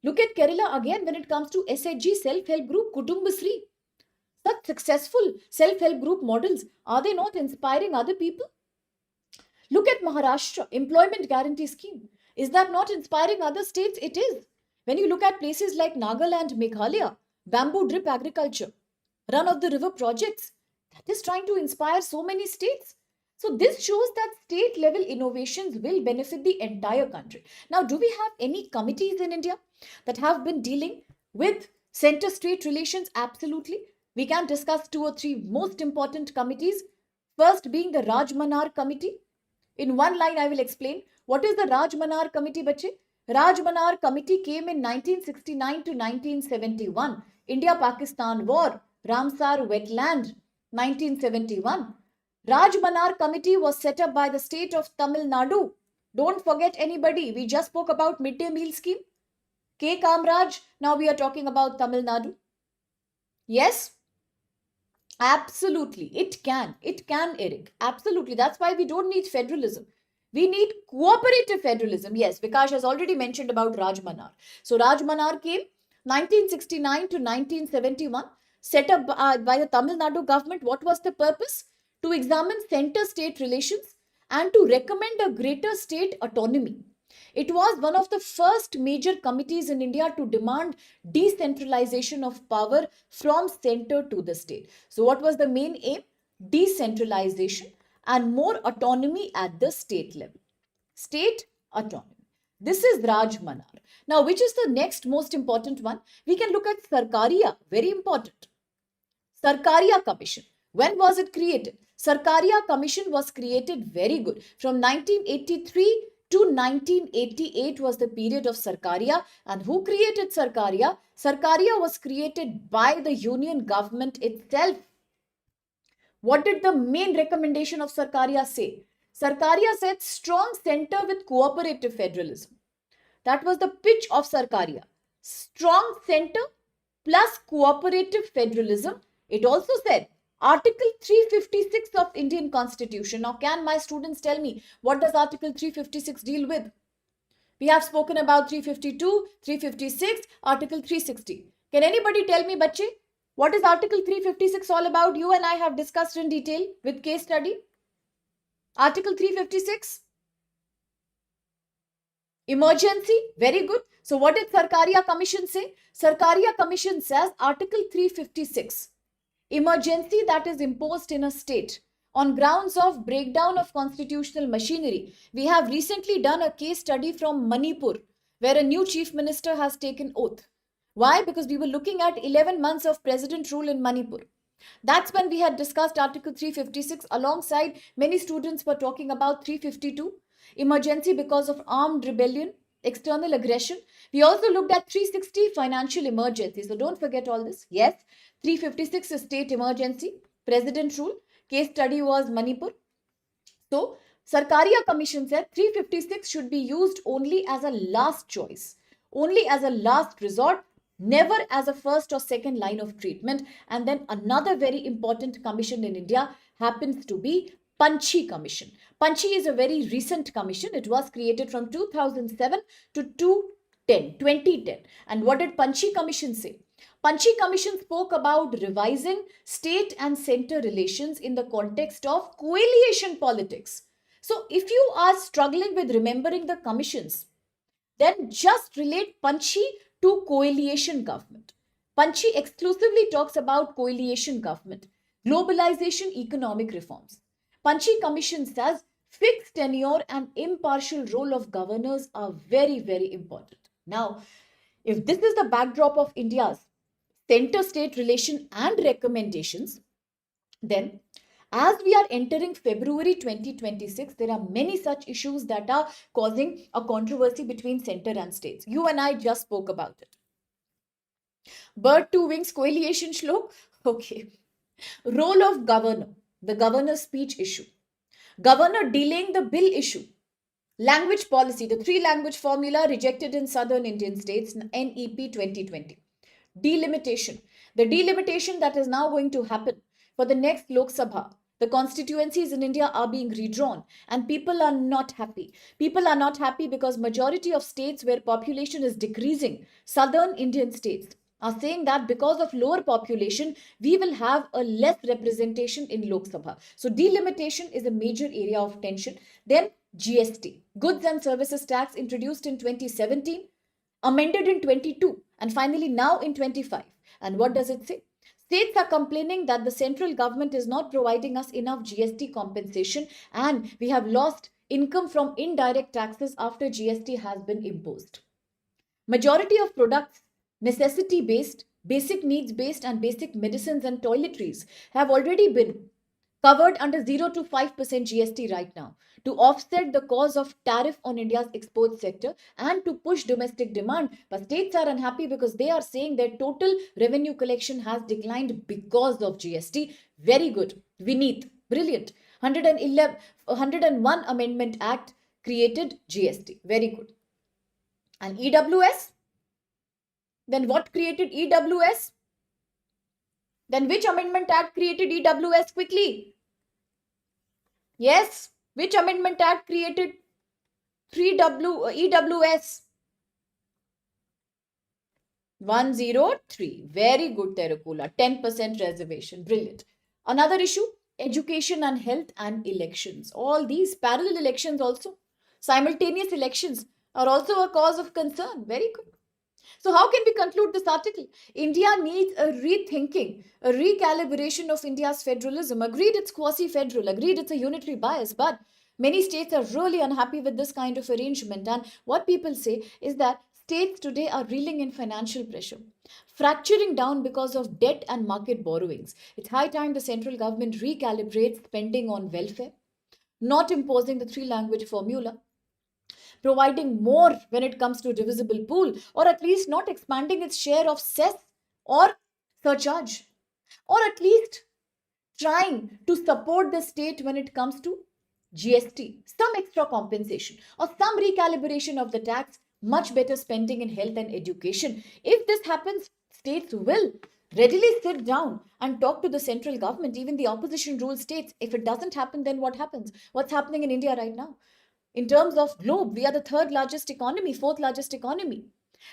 Look at Kerala again when it comes to SHG, self-help group, Kutumbasri. Such successful self-help group models, are they not inspiring other people? Look at Maharashtra, Employment Guarantee Scheme. Is that not inspiring other states? It is. When you look at places like Nagaland, Meghalaya, bamboo drip agriculture, run-of-the-river projects, that is trying to inspire so many states. So this shows that state-level innovations will benefit the entire country. Now, do we have any committees in India that have been dealing with center-state relations? Absolutely. We can discuss 2 or 3 most important committees. First being the Rajmanar Committee. In one line, I will explain. What is the Rajmanar Committee, bache? Rajmanar Committee came in 1969 to 1971. India-Pakistan War, Ramsar Wetland, 1971. Rajmanar Committee was set up by the state of Tamil Nadu. Don't forget anybody. We just spoke about midday meal scheme. K. Kamraj. Now we are talking about Tamil Nadu. Yes? Absolutely. It can, Eric. Absolutely. That's why we don't need federalism. We need cooperative federalism. Yes, Vikash has already mentioned about Rajmanar. So Rajmanar came 1969 to 1971, set up by the Tamil Nadu government. What was the purpose? To examine center-state relations and to recommend a greater state autonomy. It was one of the first major committees in India to demand decentralization of power from center to the state. So what was the main aim? Decentralization and more autonomy at the state level. State autonomy. This is Rajmanar. Now, which is the next most important one? We can look at Sarkaria. Very important. Sarkaria Commission. When was it created? Sarkaria Commission was created, very good, from 1983 to 1988 was the period of Sarkaria. And who created Sarkaria? Sarkaria was created by the union government itself. What did the main recommendation of Sarkaria say? Sarkaria said strong center with cooperative federalism. That was the pitch of Sarkaria. Strong center plus cooperative federalism. It also said Article 356 of Indian Constitution. Now, can my students tell me what does Article 356 deal with? We have spoken about 352, 356, Article 360. Can anybody tell me, bache, what is Article 356 all about? You and I have discussed in detail with case study. Article 356. Emergency. Very good. So what did Sarkaria Commission say? Sarkaria Commission says Article 356. Emergency that is imposed in a state on grounds of breakdown of constitutional machinery. We have recently done a case study from Manipur where a new chief minister has taken oath. Why? Because we were looking at 11 months of president rule in Manipur. That's when we had discussed Article 356 alongside many students were talking about 352, emergency because of armed rebellion, external aggression. We also looked at 360, financial emergency. So don't forget all this. Yes, 356 is state emergency, president rule. Case study was Manipur. So Sarkaria Commission said 356 should be used only as a last choice. only as a last resort, never as a first or second line of treatment. And then another very important commission in India happens to be Panchi Commission. Panchi is a very recent commission. It was created from 2007 to 2010. And what did Panchi Commission say? Panchi Commission spoke about revising state and center relations in the context of coalition politics. So if you are struggling with remembering the commissions, then just relate Panchi to coalition government. Panchi exclusively talks about coalition government, globalization, economic reforms. Panchi Commission says fixed tenure and impartial role of governors are very, very important. Now, if this is the backdrop of India's center state relation and recommendations, then as we are entering February 2026, there are many such issues that are causing a controversy between center and states. You and I just spoke about it. Bird two wings coalition shlok. Okay. Role of governor, the governor's speech issue. Governor delaying the bill issue. Language policy, the three language formula rejected in southern Indian states, NEP 2020. Delimitation, the delimitation that is now going to happen for the next Lok Sabha. The constituencies in India are being redrawn and people are not happy. People are not happy because majority of states where population is decreasing, southern Indian states, are saying that because of lower population, we will have a less representation in Lok Sabha. So delimitation is a major area of tension. Then GST, Goods and Services Tax, introduced in 2017, amended in 22, and finally now in 25. And what does it say? States are complaining that the central government is not providing us enough GST compensation and we have lost income from indirect taxes after GST has been imposed. Majority of products, necessity based, basic needs based and basic medicines and toiletries have already been covered under 0 to 5% GST right now to offset the cause of tariff on India's export sector and to push domestic demand. But states are unhappy because they are saying their total revenue collection has declined because of GST. Very good. Vineet, brilliant. 101 Amendment Act created GST. Very good. And EWS? Then what created EWS? Then which Amendment Act created EWS quickly? Yes, which Amendment Act created EWS? 103. Very good, Terrakula. 10% reservation. Brilliant. Another issue, education and health and elections. All these parallel elections also. Simultaneous elections are also a cause of concern. Very good. So how can we conclude this article? India needs a rethinking, a recalibration of India's federalism. Agreed it's quasi-federal, agreed it's a unitary bias, but many states are really unhappy with this kind of arrangement. And what people say is that states today are reeling in financial pressure, fracturing down because of debt and market borrowings. It's high time the central government recalibrates spending on welfare, not imposing the three-language formula, providing more when it comes to divisible pool, or at least not expanding its share of cess or surcharge, or at least trying to support the state when it comes to GST, some extra compensation or some recalibration of the tax, much better spending in health and education. If this happens, states will readily sit down and talk to the central government. Even the opposition rule states, if it doesn't happen, then what happens? What's happening in India right now? In terms of globe, we are the third largest economy, fourth largest economy.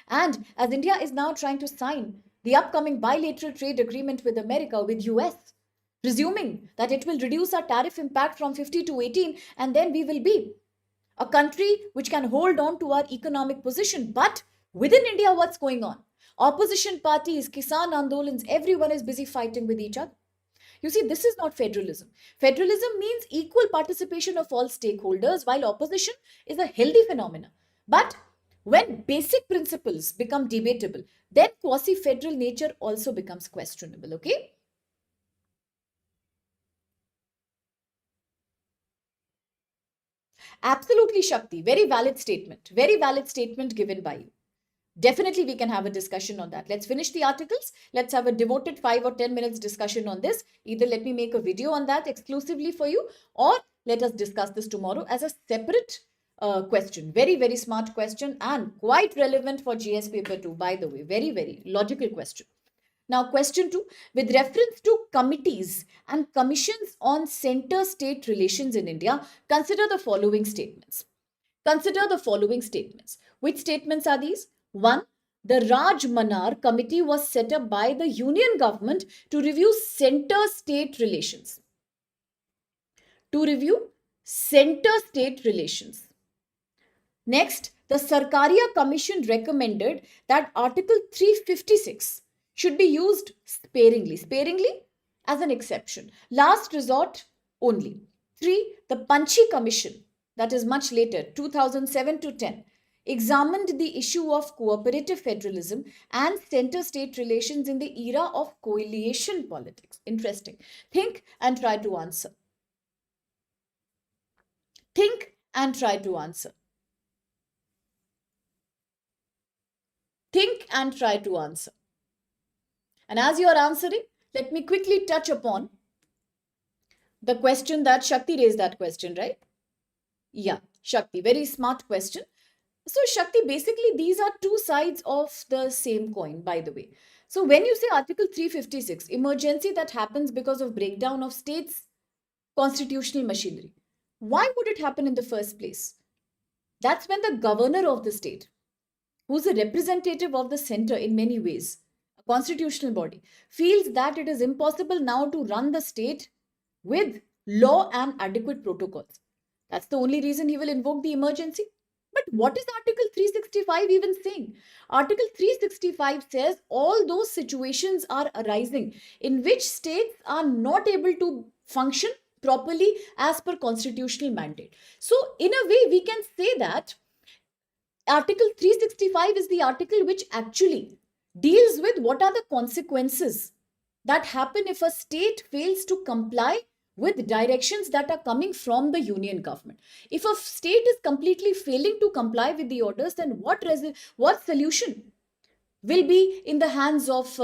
And as India is now trying to sign the upcoming bilateral trade agreement with America, with US, presuming that it will reduce our tariff impact from 50 to 18, and then we will be a country which can hold on to our economic position. But within India, what's going on? Opposition parties, Kisan Andolans, everyone is busy fighting with each other. You see, this is not federalism. Federalism means equal participation of all stakeholders, while opposition is a healthy phenomenon. But when basic principles become debatable, then quasi-federal nature also becomes questionable, okay? Absolutely, Shakti. Very valid statement. Very valid statement given by you. Definitely, we can have a discussion on that. Let's finish the articles. Let's have a devoted 5 or 10 minutes discussion on this. Either let me make a video on that exclusively for you, or let us discuss this tomorrow as a separate question. Very, very smart question and quite relevant for GS paper 2, by the way. Very, very logical question. Now, question 2. With reference to committees and commissions on center-state relations in India, consider the following statements. Consider the following statements. Which statements are these? 1. The Raj Manar Committee was set up by the Union government to review center-state relations. To review center-state relations. Next, the Sarkaria Commission recommended that Article 356 should be used sparingly. Sparingly as an exception. Last resort only. 3. The Panchi Commission, that is much later, 2007 to 10, examined the issue of cooperative federalism and center-state relations in the era of coalition politics. Interesting. Think and try to answer. Think and try to answer. Think and try to answer. And as you are answering, let me quickly touch upon the question that Shakti raised, that question, right? Yeah, Shakti, very smart question. So Shakti, basically these are two sides of the same coin, by the way. So when you say Article 356, emergency that happens because of breakdown of states' constitutional machinery, why would it happen in the first place? That's when the governor of the state, who's a representative of the center in many ways, a constitutional body, feels that it is impossible now to run the state with law and adequate protocols. That's the only reason he will invoke the emergency. But what is Article 365 even saying? Article 365 says all those situations are arising in which states are not able to function properly as per constitutional mandate. So in a way, we can say that Article 365 is the article which actually deals with what are the consequences that happen if a state fails to comply with directions that are coming from the union government. If a state is completely failing to comply with the orders, then what solution will be in the hands of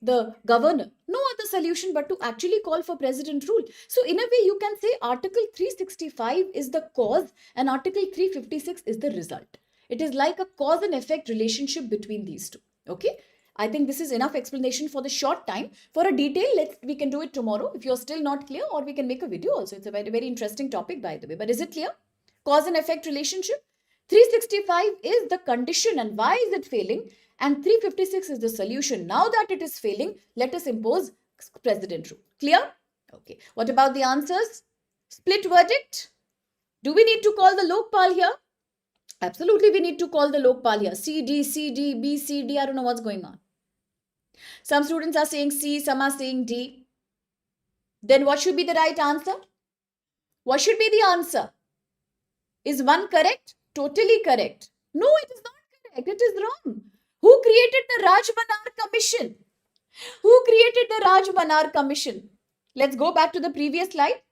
the governor? No other solution but to actually call for president rule. So in a way, you can say Article 365 is the cause and Article 356 is the result. It is like a cause and effect relationship between these two. Okay. I think this is enough explanation for the short time. For a detail, we can do it tomorrow if you're still not clear, or we can make a video also. It's a very, very interesting topic, by the way. But is it clear? Cause and effect relationship. 365 is the condition and why is it failing? And 356 is the solution. Now that it is failing, let us impose president rule. Clear? Okay. What about the answers? Split verdict. Do we need to call the Lokpal here? Absolutely, we need to call the Lokpal here. C, D, C, D, B, C, D. I don't know what's going on. Some students are saying C, some are saying D. Then what should be the right answer? What should be the answer? Is one correct? Totally correct. No, it is not correct. It is wrong. Who created the Raj Manar Commission? Who created the Raj Manar Commission? Let's go back to the previous slide.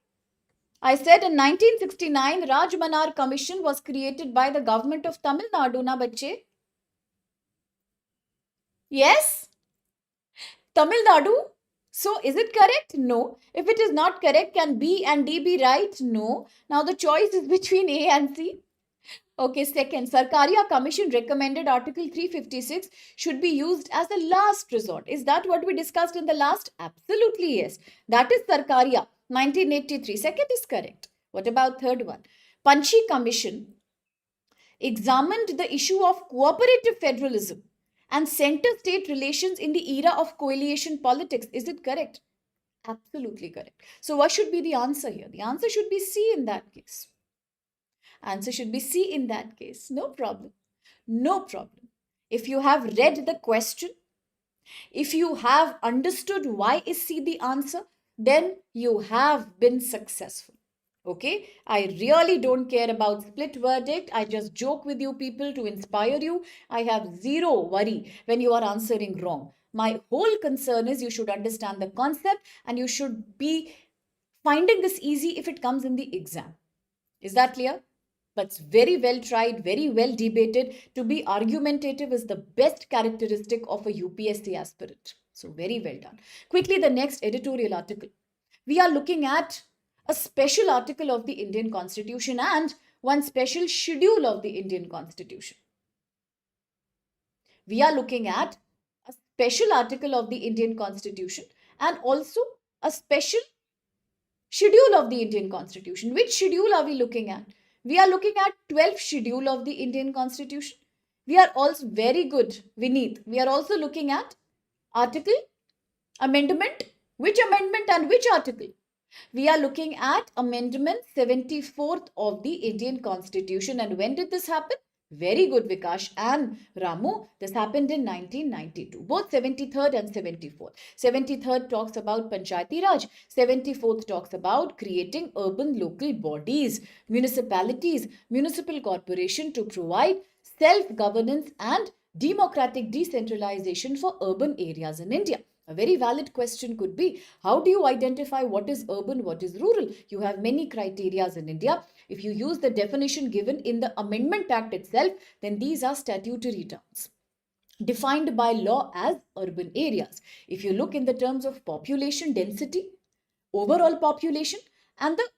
I said in 1969, Raj Manar Commission was created by the government of Tamil Nadu, na bacche? Yes? Tamil Nadu? So is it correct? No. If it is not correct, can B and D be right? No. Now the choice is between A and C. Okay, second, Sarkaria Commission recommended Article 356 should be used as a last resort. Is that what we discussed in the last? Absolutely yes. That is Sarkaria, 1983. Second is correct. What about third one? Panchi Commission examined the issue of cooperative federalism and center-state relations in the era of coalition politics. Is it correct? Absolutely correct. So what should be the answer here? The answer should be C in that case. Answer should be C in that case. No problem. No problem. If you have read the question, if you have understood why is C the answer, then you have been successful. Okay, I really don't care about split verdict. I just joke with you people to inspire you. I have zero worry when you are answering wrong. My whole concern is you should understand the concept and you should be finding this easy if it comes in the exam. Is that clear? But very well tried, very well debated. To be argumentative is the best characteristic of a UPSC aspirant. So very well done. Quickly, the next editorial article. We are looking at a special article of the Indian Constitution, and one special schedule of the Indian Constitution. We are looking at a special article of the Indian Constitution and also a special schedule of the Indian Constitution. Which schedule are we looking at? We are looking at 12th schedule of the Indian Constitution. We are also very good, Vineet. We are also looking at article, amendment. Which amendment and which article? We are looking at Amendment 74th of the Indian Constitution. And when did this happen? Very good, Vikash and Ramu. This happened in 1992. Both 73rd and 74th. 73rd talks about Panchayati Raj. 74th talks about creating urban local bodies, municipalities, municipal corporation to provide self-governance and democratic decentralization for urban areas in India. A very valid question could be, how do you identify what is urban, what is rural? You have many criterias in India. If you use the definition given in the Amendment Act itself, then these are statutory terms defined by law as urban areas. If you look in the terms of population density, overall population, and the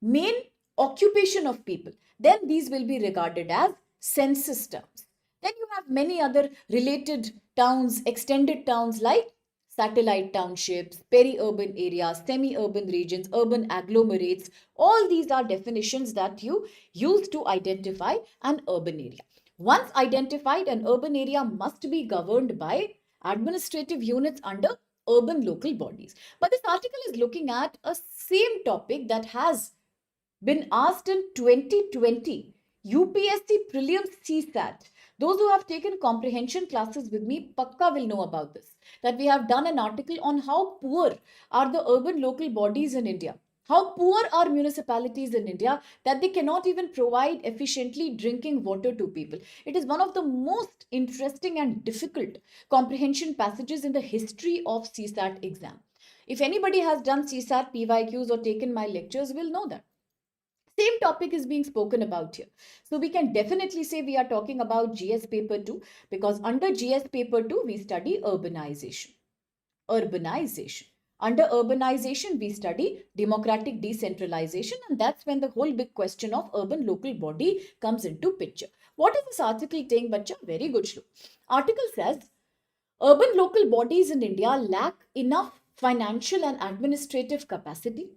main occupation of people, then these will be regarded as census terms. Then you have many other related towns, extended towns like satellite townships, peri-urban areas, semi-urban regions, urban agglomerates. All these are definitions that you use to identify an urban area. Once identified, an urban area must be governed by administrative units under urban local bodies. But this article is looking at a same topic that has been asked in 2020 UPSC Prelims CSAT. Those who have taken comprehension classes with me, pakka will know about this. That we have done an article on how poor are the urban local bodies in India. How poor are municipalities in India that they cannot even provide efficiently drinking water to people. It is one of the most interesting and difficult comprehension passages in the history of CSAT exam. If anybody has done CSAT PYQs or taken my lectures, will know that. Same topic is being spoken about here. So we can definitely say we are talking about GS paper 2 because under GS paper 2 we study urbanization. Urbanization. Under urbanization we study democratic decentralization, and that's when the whole big question of urban local body comes into picture. What is this article saying, bacha? Very good, Shlu. Article says urban local bodies in India lack enough financial and administrative capacity,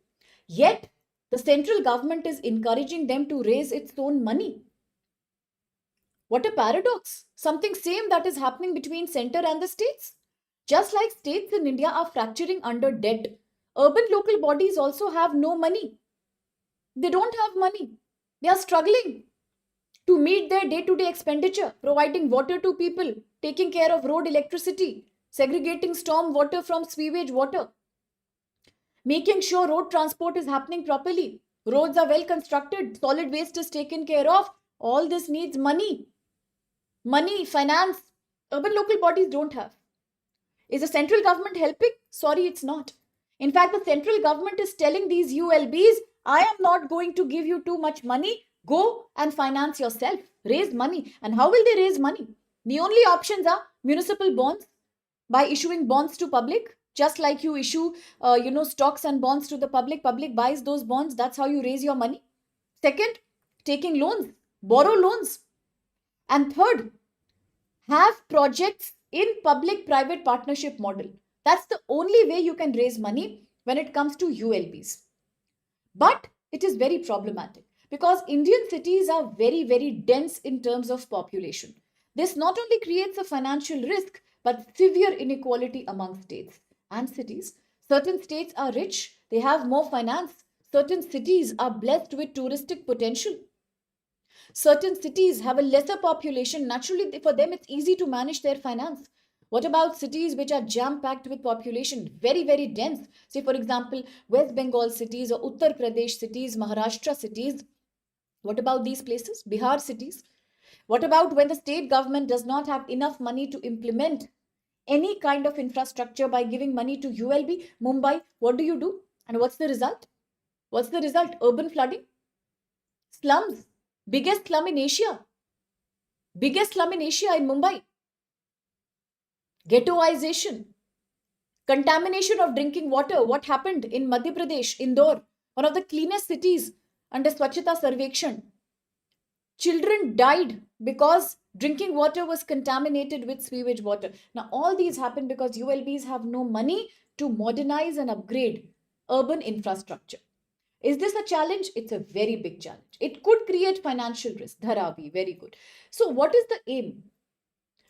yet the central government is encouraging them to raise its own money. What a paradox. Something same that is happening between center and the states. Just like states in India are fracturing under debt, urban local bodies also have no money. They don't have money. They are struggling to meet their day-to-day expenditure, providing water to people, taking care of road electricity, segregating storm water from sewage water, making sure road transport is happening properly, roads are well constructed, solid waste is taken care of. All this needs money. Money, finance, urban local bodies don't have. Is the central government helping? Sorry, it's not. In fact, the central government is telling these ULBs, I am not going to give you too much money. Go and finance yourself. Raise money. And how will they raise money? The only options are municipal bonds, by issuing bonds to public. Just like you issue, stocks and bonds to the public buys those bonds. That's how you raise your money. Second, taking loans, borrow loans. And third, have projects in public-private partnership model. That's the only way you can raise money when it comes to ULBs. But it is very problematic because Indian cities are very, very dense in terms of population. This not only creates a financial risk, but severe inequality among states and cities. Certain states are rich, they have more finance. Certain cities are blessed with touristic potential. Certain cities have a lesser population. Naturally, for them, it's easy to manage their finance. What about cities which are jam-packed with population, very, very dense? Say, for example, West Bengal cities or Uttar Pradesh cities, Maharashtra cities. What about these places? Bihar cities. What about when the state government does not have enough money to implement any kind of infrastructure by giving money to ULB, Mumbai? What do? And what's the result? What's the result? Urban flooding, slums, biggest slum in Asia in Mumbai, ghettoization, contamination of drinking water. What happened in Madhya Pradesh, Indore, one of the cleanest cities under Swachhata Sarvekshan? Children died because drinking water was contaminated with sewage water. Now, all these happen because ULBs have no money to modernize and upgrade urban infrastructure. Is this a challenge? It's a very big challenge. It could create financial risk. Dharavi, very good. So, what is the aim?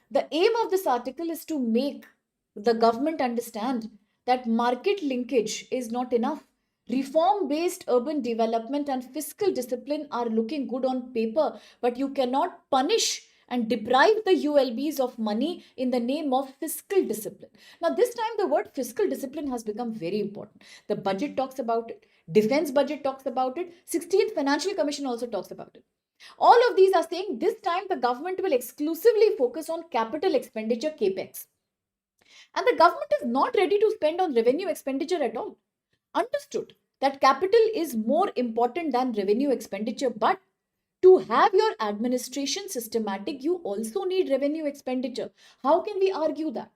The aim of this article is to make the government understand that market linkage is not enough. Reform based urban development and fiscal discipline are looking good on paper, but you cannot punish and deprive the ULBs of money in the name of fiscal discipline. Now, this time the word fiscal discipline has become very important. The budget talks about it, defense budget talks about it, 16th Financial Commission also talks about it. All of these are saying this time the government will exclusively focus on capital expenditure capex. And the government is not ready to spend on revenue expenditure at all. Understood that capital is more important than revenue expenditure, but to have your administration systematic, you also need revenue expenditure. How can we argue that?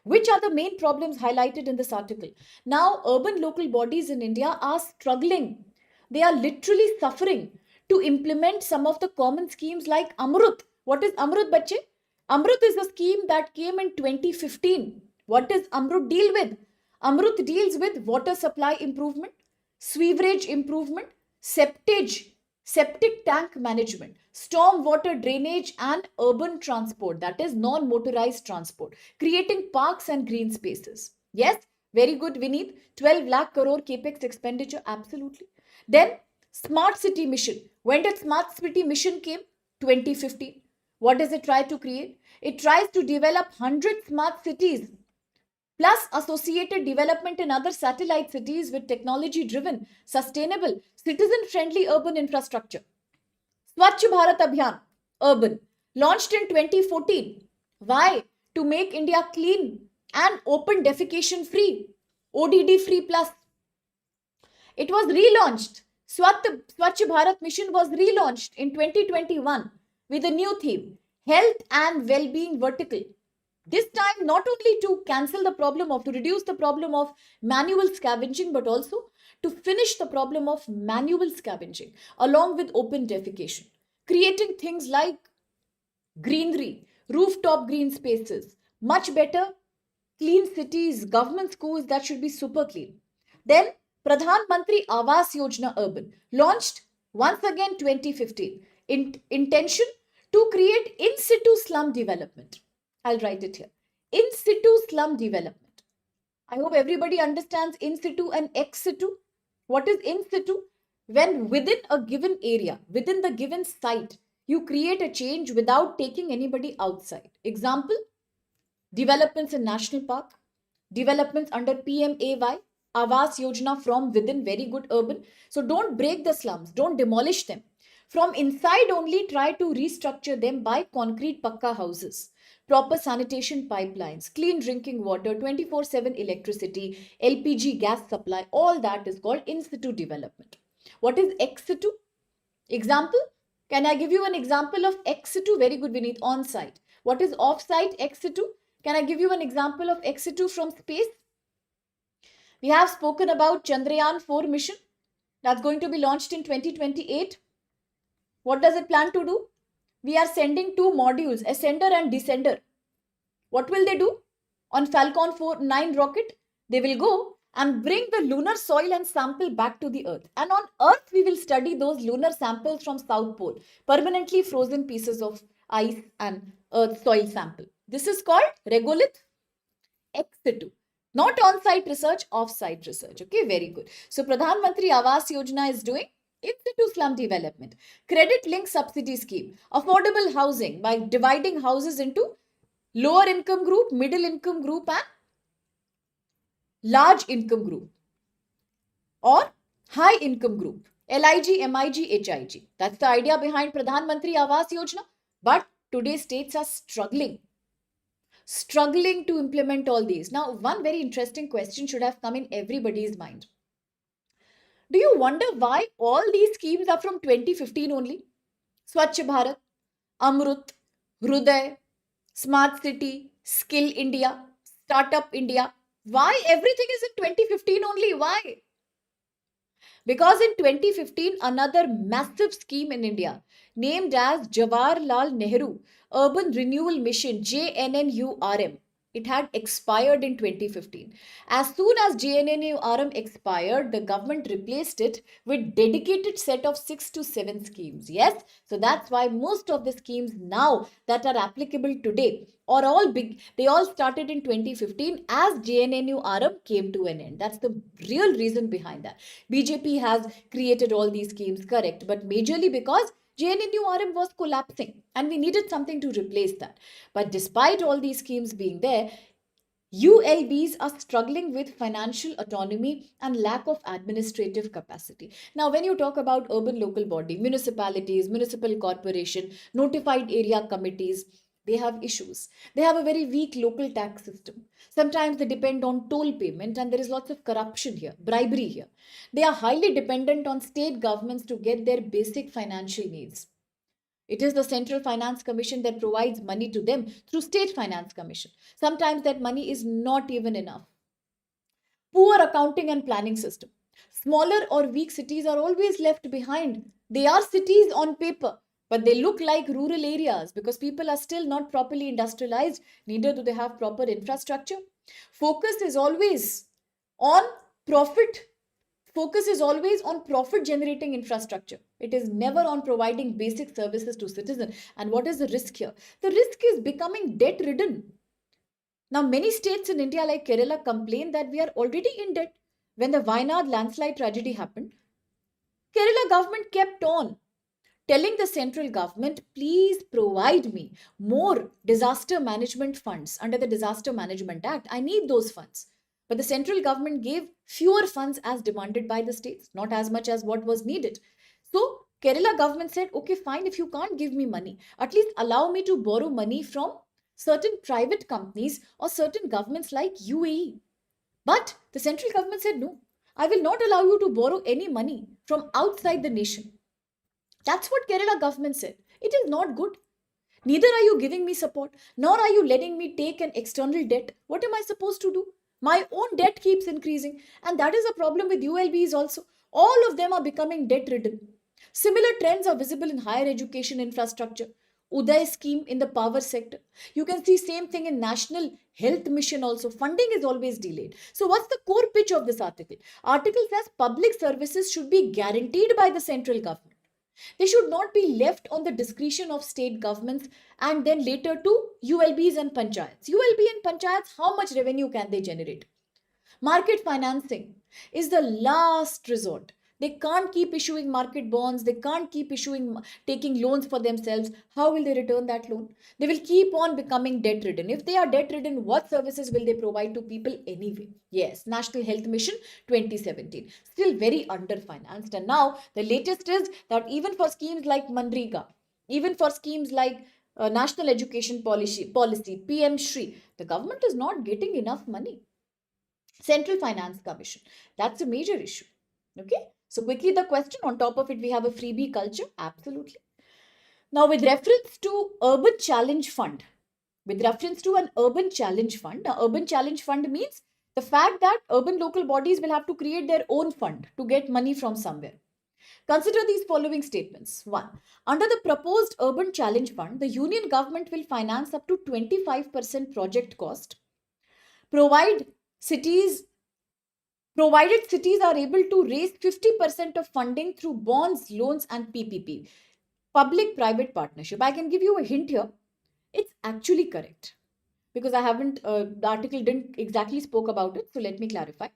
Which are the main problems highlighted in this article? Now, urban local bodies in India are struggling. They are literally suffering to implement some of the common schemes like Amrut. What is Amrut, Bache? Amrut is a scheme that came in 2015. What does Amrut deal with? Amrut deals with water supply improvement, sewerage improvement, septage, septic tank management, storm water drainage, and urban transport, that is non-motorized transport, creating parks and green spaces. Yes, very good, Vineet. 12 lakh crore capex expenditure, absolutely. Then smart city mission. When did smart city mission came? 2015. What does it try to create? It tries to develop 100 smart cities plus associated development in other satellite cities with technology driven, sustainable, citizen friendly urban infrastructure. Swachh Bharat Abhiyan, urban, launched in 2014. Why? To make India clean and open defecation free, ODD free plus. It was relaunched. Swachh Bharat Mission was relaunched in 2021 with a new theme, health and well-being vertical. This time, not only to cancel the problem of, to reduce the problem of manual scavenging, but also to finish the problem of manual scavenging along with open defecation. Creating things like greenery, rooftop green spaces, much better, clean cities, government schools that should be super clean. Then, Pradhan Mantri Awas Yojana Urban, launched once again 2015. Intention to create in situ slum development. I'll write it here. In situ slum development. I hope everybody understands in situ and ex situ. What is in situ? When within a given area, within the given site, you create a change without taking anybody outside. Example, developments in National Park, developments under PMAY, Awas Yojana from within, very good urban. So don't break the slums, don't demolish them. From inside only try to restructure them by concrete pakka houses, proper sanitation pipelines, clean drinking water, 24/7 electricity, LPG gas supply, all that is called in situ development. What is ex situ? Example? Can I give you an example of ex situ? Very good, Vineet, on site. What is off site ex situ? Can I give you an example of ex situ from space? We have spoken about Chandrayaan 4 mission that's going to be launched in 2028. What does it plan to do? We are sending two modules, ascender and descender. What will they do? On Falcon 9 rocket, they will go and bring the lunar soil and sample back to the Earth. And on Earth, we will study those lunar samples from South Pole, permanently frozen pieces of ice and Earth soil sample. This is called regolith ex situ. Not on-site research, off-site research. Okay, very good. So Pradhan Mantri Awas Yojana is doing in situ slum development, credit link subsidy scheme, affordable housing by dividing houses into lower income group, middle income group, and large income group, or high income group. LIG, MIG, HIG. That's the idea behind Pradhan Mantri Awas Yojana. But today states are struggling to implement all these. Now, one very interesting question should have come in everybody's mind. Do you wonder why all these schemes are from 2015 only? Swachh Bharat, Amrut, Hruday, Smart City, Skill India, Startup India. Why everything is in 2015 only? Why? Because in 2015, another massive scheme in India, named as Jawaharlal Nehru Urban Renewal Mission, JNNURM, it had expired in 2015. As soon as JNNURM expired, the government replaced it with dedicated set of 6 to 7 schemes. Yes, so that's why most of the schemes now that are applicable today or all big, they all started in 2015 as JNNURM came to an end. That's the real reason behind that. BJP has created all these schemes, correct, but majorly because JNNURM was collapsing and we needed something to replace that. But despite all these schemes being there, ULBs are struggling with financial autonomy and lack of administrative capacity. Now, when you talk about urban local body, municipalities, municipal corporation, notified area committees, they have issues. They have a very weak local tax system. Sometimes they depend on toll payment and there is lots of corruption here, bribery here. They are highly dependent on state governments to get their basic financial needs. It is the Central Finance Commission that provides money to them through State Finance Commission. Sometimes that money is not even enough. Poor accounting and planning system. Smaller or weak cities are always left behind. They are cities on paper, but they look like rural areas because people are still not properly industrialized, neither do they have proper infrastructure. Focus is always on profit Focus is always on profit generating infrastructure. It is never on providing basic services to citizens. And what is the risk here? The risk is becoming debt ridden. Now, many states in India, like Kerala, complain that we are already in debt. When the Wayanad landslide tragedy happened, Kerala government kept on telling the central government, please provide me more disaster management funds under the Disaster Management Act. I need those funds. But the central government gave fewer funds as demanded by the states, not as much as what was needed. So Kerala government said, okay, fine, if you can't give me money, at least allow me to borrow money from certain private companies or certain governments like UAE. But the central government said, no, I will not allow you to borrow any money from outside the nation. That's what Kerala government said. It is not good. Neither are you giving me support, nor are you letting me take an external debt. What am I supposed to do? My own debt keeps increasing, and that is a problem with ULBs also. All of them are becoming debt ridden. Similar trends are visible in higher education infrastructure. Uday scheme in the power sector. You can see same thing in National Health Mission also. Funding is always delayed. So what's the core pitch of this article? Article says public services should be guaranteed by the central government. They should not be left on the discretion of state governments and then later to ULBs and panchayats. ULB and panchayats, how much revenue can they generate? Market financing is the last resort. They can't keep issuing market bonds. They can't keep taking loans for themselves. How will they return that loan? They will keep on becoming debt ridden. If they are debt ridden, what services will they provide to people anyway? Yes, National Health Mission 2017. Still very underfinanced. And now the latest is that even for schemes like Manrega, even for schemes like National Education Policy, PM Shri, the government is not getting enough money. Central Finance Commission. That's a major issue. Okay. So quickly the question, on top of it we have a freebie culture. Absolutely. Now with reference to Urban Challenge Fund, with reference to an Urban Challenge Fund, now Urban Challenge Fund means the fact that urban local bodies will have to create their own fund to get money from somewhere. Consider these following statements. 1. Under the proposed Urban Challenge Fund, the union government will finance up to 25% project cost, provided cities are able to raise 50% of funding through bonds, loans, and PPP, public-private partnership. I can give you a hint here. It's actually correct because I haven't, the article didn't exactly spoke about it. So let me clarify.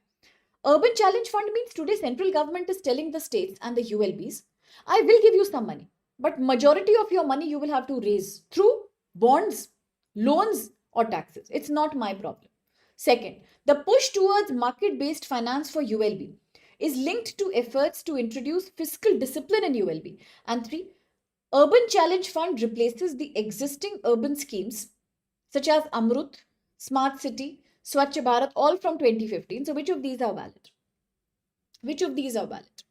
Urban Challenge Fund means today central government is telling the states and the ULBs, I will give you some money, but majority of your money you will have to raise through bonds, loans, or taxes. It's not my problem. Second, the push towards market-based finance for ULB is linked to efforts to introduce fiscal discipline in ULB. And 3, Urban Challenge Fund replaces the existing urban schemes such as Amrut, Smart City, Swachh Bharat, all from 2015. So which of these are valid? Which of these are valid?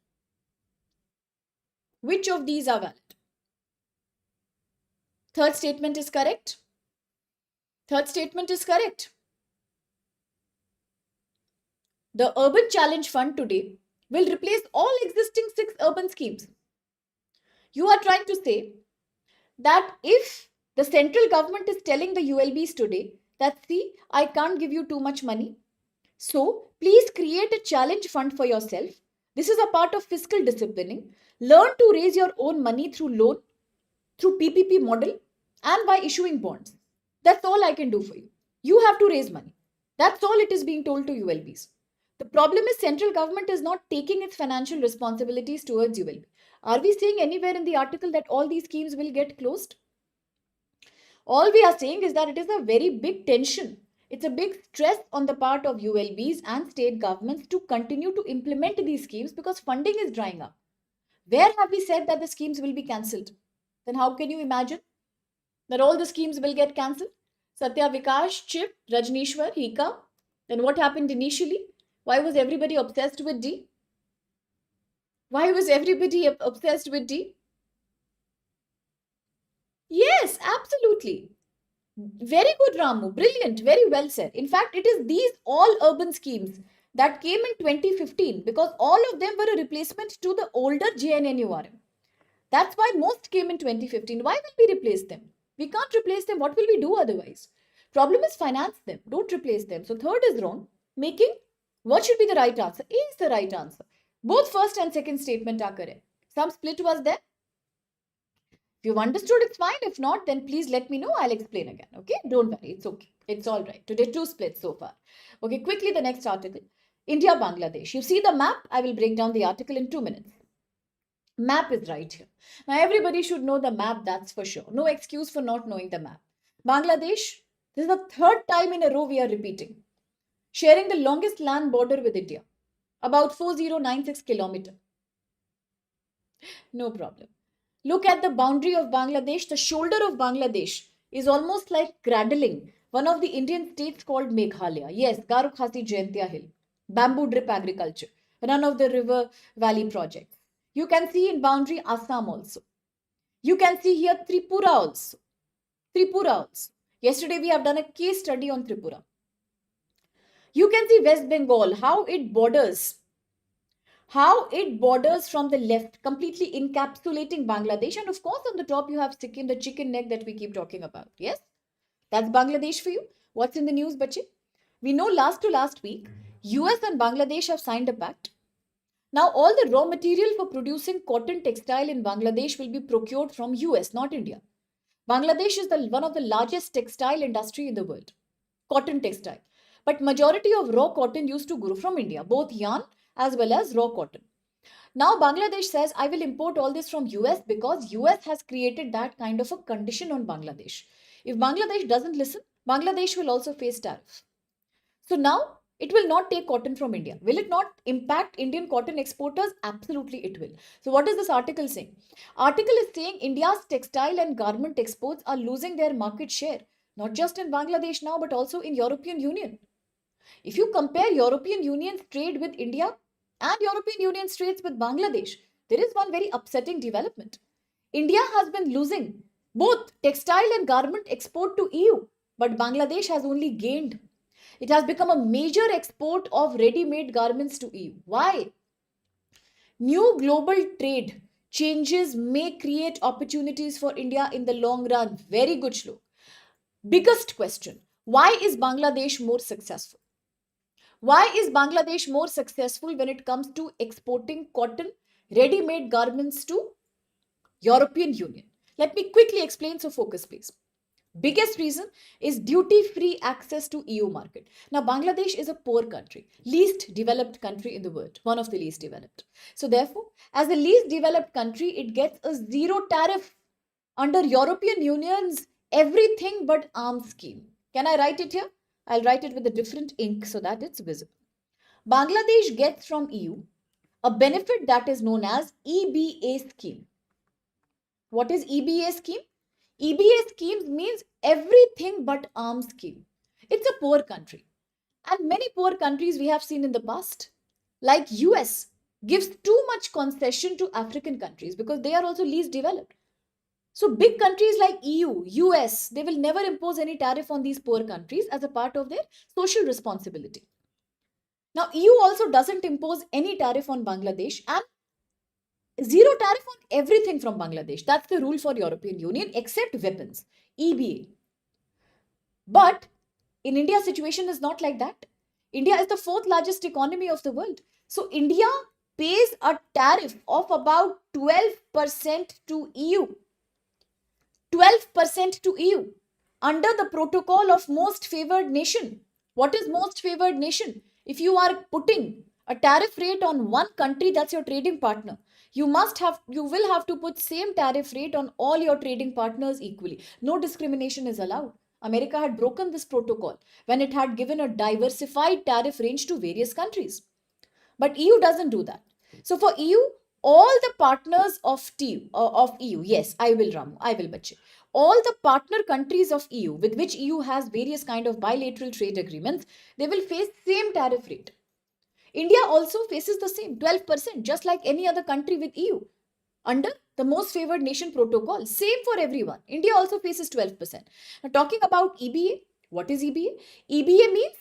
Which of these are valid? Third statement is correct. Third statement is correct. The Urban Challenge Fund today will replace all existing 6 urban schemes. You are trying to say that if the central government is telling the ULBs today that, see, I can't give you too much money, so please create a challenge fund for yourself. This is a part of fiscal disciplining. Learn to raise your own money through loan, through PPP model, and by issuing bonds. That's all I can do for you. You have to raise money. That's all it is being told to ULBs. The problem is central government is not taking its financial responsibilities towards ULB. Are we saying anywhere in the article that all these schemes will get closed? All we are saying is that it is a very big tension. It's a big stress on the part of ULBs and state governments to continue to implement these schemes because funding is drying up. Where have we said that the schemes will be cancelled? Then how can you imagine that all the schemes will get cancelled? Satya Vikas, Chip, Rajnishwar, Hika. Then what happened initially? Why was everybody obsessed with D? Why was everybody obsessed with D? Yes, absolutely. Very good, Ramu. Brilliant. Very well said. In fact, it is these all urban schemes that came in 2015 because all of them were a replacement to the older JNNURM. That's why most came in 2015. Why will we replace them? We can't replace them. What will we do otherwise? Problem is finance them. Don't replace them. So third is wrong. Making what should be the right answer? A is the right answer. Both first and second statement are correct. Some split was there. If you've understood, it's fine. If not, then please let me know. I'll explain again. Okay? Don't worry. It's okay. It's all right. Today, 2 splits so far. Okay, quickly the next article. India, Bangladesh. You see the map? I will break down the article in 2 minutes. Map is right here. Now, everybody should know the map, that's for sure. No excuse for not knowing the map. Bangladesh, this is the third time in a row we are repeating. Sharing the longest land border with India. About 4096 kilometers. No problem. Look at the boundary of Bangladesh. The shoulder of Bangladesh is almost like cradling one of the Indian states called Meghalaya. Yes, Garo Khasi Jayantia Hill. Bamboo drip agriculture. Run of the river valley project. You can see in boundary Assam also. You can see here Tripura also. Tripura also. Yesterday we have done a case study on Tripura. You can see West Bengal, how it borders from the left, completely encapsulating Bangladesh. And of course, on the top, you have Sikkim, the chicken neck that we keep talking about. Yes, that's Bangladesh for you. What's in the news, bache? We know last week, US and Bangladesh have signed a pact. Now, all the raw material for producing cotton textile in Bangladesh will be procured from US, not India. Bangladesh is one of the largest textile industry in the world. Cotton textile. But majority of raw cotton used to grow from India, both yarn as well as raw cotton. Now Bangladesh says, I will import all this from US because US has created that kind of a condition on Bangladesh. If Bangladesh doesn't listen, Bangladesh will also face tariffs. So now it will not take cotton from India. Will it not impact Indian cotton exporters? Absolutely it will. So what is this article saying? Article is saying India's textile and garment exports are losing their market share, not just in Bangladesh now, but also in European Union. If you compare European Union's trade with India and European Union's trades with Bangladesh, there is one very upsetting development. India has been losing both textile and garment export to EU, but Bangladesh has only gained. It has become a major export of ready-made garments to EU. Why? New global trade changes may create opportunities for India in the long run. Very good, Shlok. Biggest question, why is Bangladesh more successful? Why is Bangladesh more successful when it comes to exporting cotton, ready-made garments to European Union? Let me quickly explain, so focus please. Biggest reason is duty-free access to EU market. Now, Bangladesh is a poor country, least developed country in the world, one of the least developed. So therefore, as the least developed country, it gets a zero tariff under European Union's everything but arms scheme. Can I write it here? I'll write it with a different ink so that it's visible. Bangladesh gets from EU a benefit that is known as EBA scheme. What is EBA scheme? EBA schemes means everything but arms scheme. It's a poor country. And many poor countries we have seen in the past, like US, gives too much concession to African countries because they are also least developed. So big countries like EU, US, they will never impose any tariff on these poor countries as a part of their social responsibility. Now, EU also doesn't impose any tariff on Bangladesh and zero tariff on everything from Bangladesh. That's the rule for European Union except weapons, EBA. But in India, situation is not like that. India is the fourth largest economy of the world. So India pays a tariff of about 12% to EU. 12% to EU under the protocol of most favored nation. What is most favored nation? If you are putting a tariff rate on one country, that's your trading partner. You will have to put same tariff rate on all your trading partners equally. No discrimination is allowed. America had broken this protocol when it had given a diversified tariff range to various countries. But EU doesn't do that. So for EU, all the partners of EU, yes, I will Ramu, I will Bache. All the partner countries of EU with which EU has various kind of bilateral trade agreements, they will face same tariff rate. India also faces the same 12%, just like any other country with EU. Under the most favored nation protocol, same for everyone. India also faces 12%. Now, talking about EBA, what is EBA? EBA means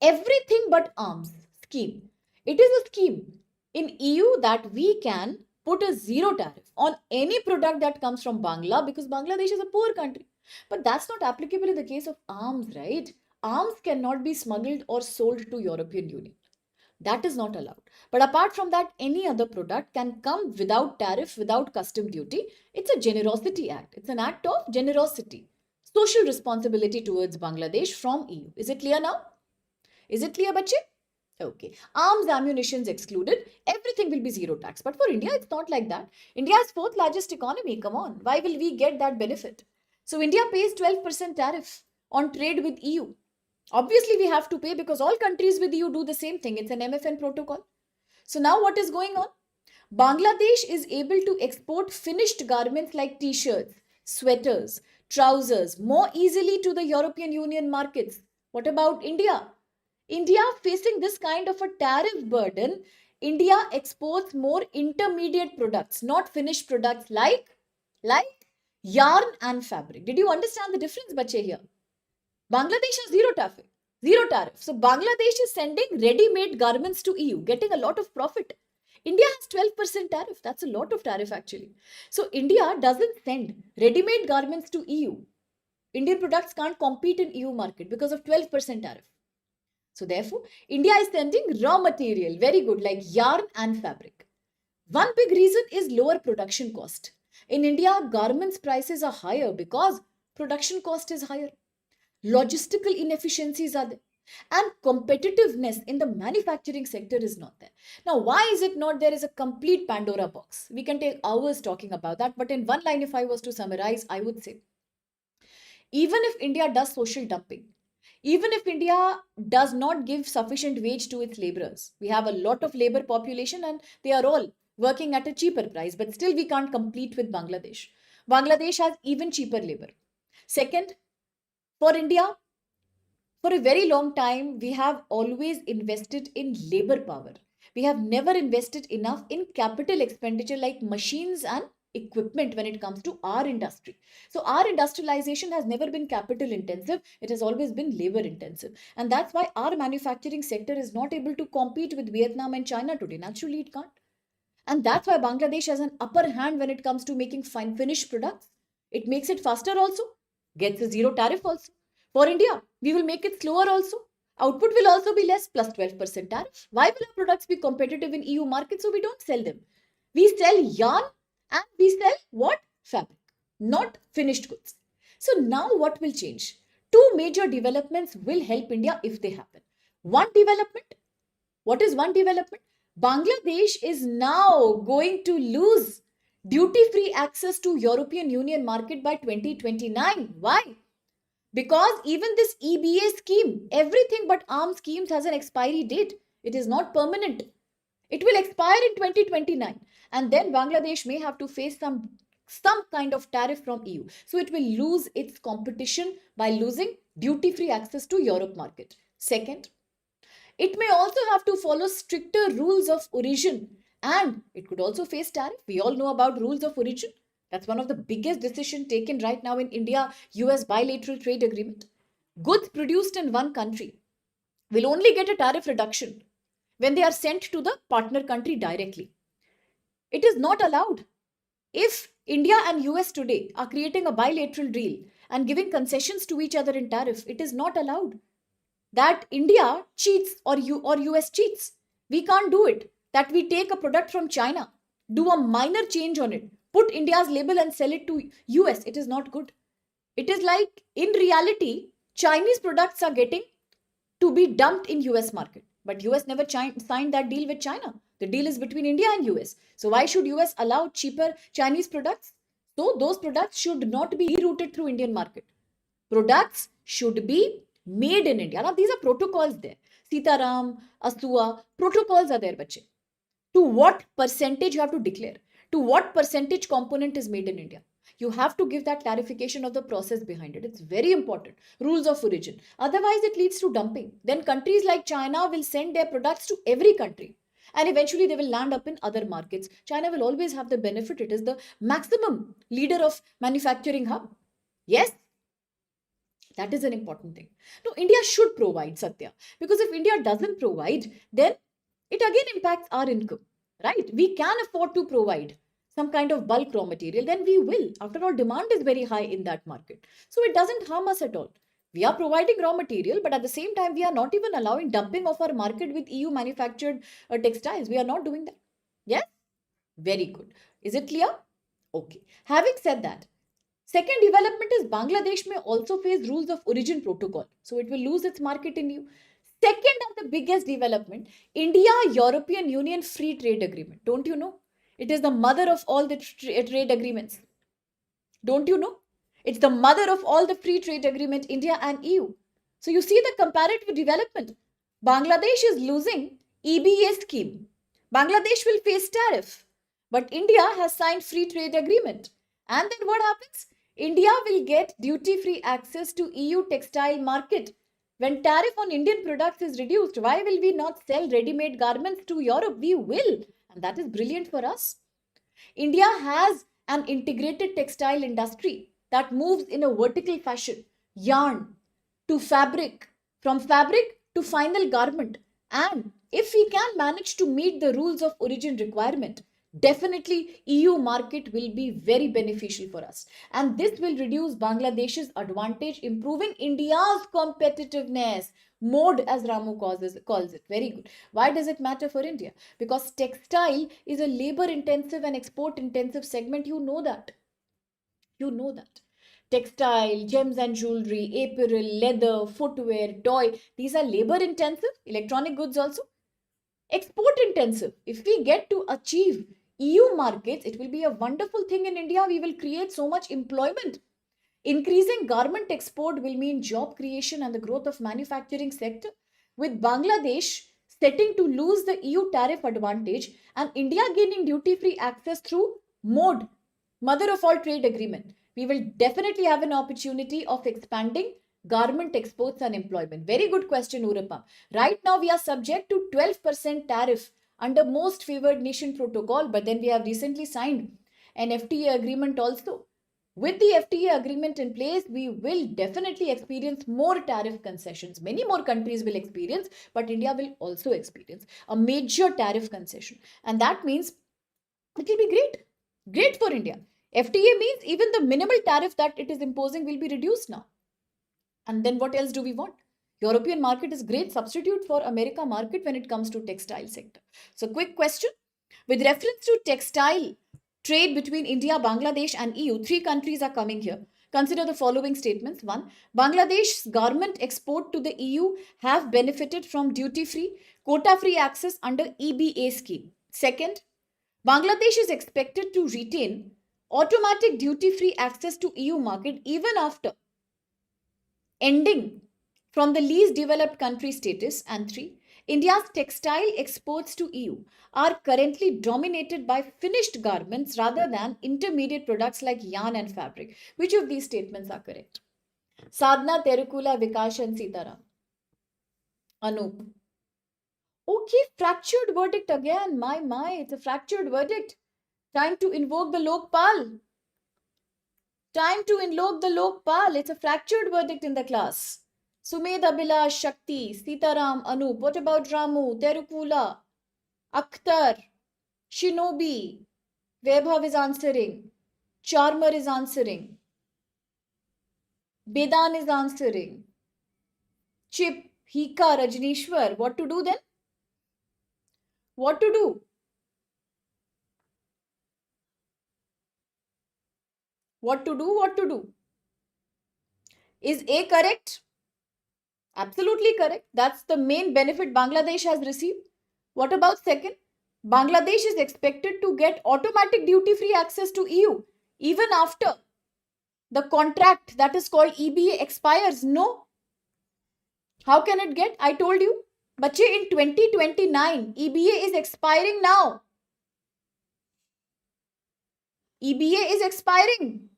everything but arms scheme. It is a scheme in EU that we can put a zero tariff on any product that comes from Bangla because Bangladesh is a poor country. But that's not applicable in the case of arms, right? Arms cannot be smuggled or sold to European Union. That is not allowed. But apart from that, any other product can come without tariff, without custom duty. It's a generosity act. It's an act of generosity. Social responsibility towards Bangladesh from EU. Is it clear now? Is it clear, bache? Okay. Arms, ammunitions excluded. Everything will be zero tax. But for India, it's not like that. India is fourth largest economy. Come on. Why will we get that benefit? So India pays 12% tariff on trade with EU. Obviously, we have to pay because all countries with EU do the same thing. It's an MFN protocol. So now what is going on? Bangladesh is able to export finished garments like t-shirts, sweaters, trousers more easily to the European Union markets. What about India? India facing this kind of a tariff burden, India exports more intermediate products, not finished products like yarn and fabric. Did you understand the difference, bache here? Bangladesh has zero tariff. Zero tariff. So Bangladesh is sending ready-made garments to EU, getting a lot of profit. India has 12% tariff. That's a lot of tariff actually. So India doesn't send ready-made garments to EU. Indian products can't compete in EU market because of 12% tariff. So therefore, India is sending raw material, very good, like yarn and fabric. One big reason is lower production cost. In India, garments prices are higher because production cost is higher. Logistical inefficiencies are there. And competitiveness in the manufacturing sector is not there. Now, why is it not there is a complete Pandora box? We can take hours talking about that. But in one line, if I was to summarize, I would say, even if India does social dumping, even if India does not give sufficient wage to its laborers, we have a lot of labor population and they are all working at a cheaper price, but still we can't compete with Bangladesh. Bangladesh has even cheaper labor. Second, for India, for a very long time, we have always invested in labor power. We have never invested enough in capital expenditure like machines and equipment when it comes to our industry. So our industrialization has never been capital intensive. It has always been labor intensive. And that's why our manufacturing sector is not able to compete with Vietnam and China today. Naturally, it can't. And that's why Bangladesh has an upper hand when it comes to making fine finished products. It makes it faster also, gets a zero tariff also. For India, we will make it slower also. Output will also be less, plus 12% tariff. Why will our products be competitive in EU market? So we don't sell them. We sell yarn and we sell what? Fabric, not finished goods. So now what will change? Two major developments will help India if they happen. One development, what is one development? Bangladesh is now going to lose duty-free access to European Union market by 2029. Why? Because even this EBA scheme, everything but arms schemes has an expiry date. It is not permanent. It will expire in 2029. And then Bangladesh may have to face some kind of tariff from EU. So it will lose its competition by losing duty-free access to Europe market. Second, it may also have to follow stricter rules of origin and it could also face tariff. We all know about rules of origin. That's one of the biggest decisions taken right now in India-US bilateral trade agreement. Goods produced in one country will only get a tariff reduction when they are sent to the partner country directly. It is not allowed. If India and US today are creating a bilateral deal and giving concessions to each other in tariff, it is not allowed. That India cheats or US cheats. We can't do it. That we take a product from China, do a minor change on it, put India's label and sell it to US. It is not good. It is like in reality, Chinese products are getting to be dumped in US market. But US never signed that deal with China. The deal is between India and US. So why should US allow cheaper Chinese products? So those products should not be rerouted through Indian market. Products should be made in India. Now these are protocols there. Sitaram, Astua, protocols are there, bache. To what percentage you have to declare? To what percentage component is made in India? You have to give that clarification of the process behind it. It's very important. Rules of origin. Otherwise, it leads to dumping. Then countries like China will send their products to every country. And eventually they will land up in other markets. China will always have the benefit. It is the maximum leader of manufacturing hub. Yes, that is an important thing. No, India should provide, Satya. Because if India doesn't provide, then it again impacts our income, right? We can afford to provide some kind of bulk raw material, then we will. After all, demand is very high in that market. So it doesn't harm us at all. We are providing raw material, but at the same time, we are not even allowing dumping of our market with EU manufactured textiles. We are not doing that. Yes? Very good. Is it clear? Okay. Having said that, second development is Bangladesh may also face rules of origin protocol. So it will lose its market in EU. Second and the biggest development, India-European Union Free Trade Agreement. Don't you know? It is the mother of all the trade agreements. Don't you know? It's the mother of all the free trade agreement, India and EU. So you see the comparative development. Bangladesh is losing EBA scheme. Bangladesh will face tariff. But India has signed free trade agreement. And then what happens? India will get duty-free access to EU textile market. When tariff on Indian products is reduced, why will we not sell ready-made garments to Europe? We will. And that is brilliant for us. India has an integrated textile industry that moves in a vertical fashion. Yarn to fabric, from fabric to final garment. And if we can manage to meet the rules of origin requirement, definitely EU market will be very beneficial for us. And this will reduce Bangladesh's advantage, improving India's competitiveness. Mode, as Ramu calls it. Very good. Why does it matter for India? Because textile is a labor intensive and export intensive segment. You know that. You know that. Textile, gems and jewelry, apparel, leather, footwear, toy. These are labor intensive. Electronic goods also. Export intensive. If we get to achieve EU markets, it will be a wonderful thing in India. We will create so much employment. Increasing garment export will mean job creation and the growth of manufacturing sector. With Bangladesh setting to lose the EU tariff advantage and India gaining duty-free access through MODE, mother of all trade agreement, we will definitely have an opportunity of expanding garment exports and employment. Very good question, Urapam. Right now we are subject to 12% tariff under most favored nation protocol, but then we have recently signed an FTA agreement also. With the FTA agreement in place, we will definitely experience more tariff concessions. Many more countries will experience, but India will also experience a major tariff concession. And that means it will be great. Great for India. FTA means even the minimal tariff that it is imposing will be reduced now. And then what else do we want? European market is great substitute for America market when it comes to textile sector. So quick question. With reference to textile trade between India, Bangladesh and EU, three countries are coming here. Consider the following statements. 1. Bangladesh's garment export to the EU have benefited from duty-free, quota-free access under EBA scheme. Second, Bangladesh is expected to retain automatic duty-free access to EU market even after ending from the least developed country status. And 3, India's textile exports to EU are currently dominated by finished garments rather than intermediate products like yarn and fabric. Which of these statements are correct? Sadhna, Terukula, Vikash and Sitaram. Anup. Okay, fractured verdict again. My, it's a fractured verdict. Time to invoke the Lokpal. Time to invoke the Lokpal. It's a fractured verdict in the class. Sumedha Bilash, Shakti, Sitaram, Anup. What about Ramu, Terukula, Akhtar, Shinobi? Vaibhav is answering. Charmer is answering. Bedan is answering. Chip, Hika, Rajnishwar. What to do then? What to do? What to do? What to do? Is A correct? Absolutely correct. That's the main benefit Bangladesh has received. What about second? Bangladesh is expected to get automatic duty-free access to EU even after the contract that is called EBA expires. No. How can it get? I told you. Bache, in 2029, EBA is expiring now. EBA is expiring.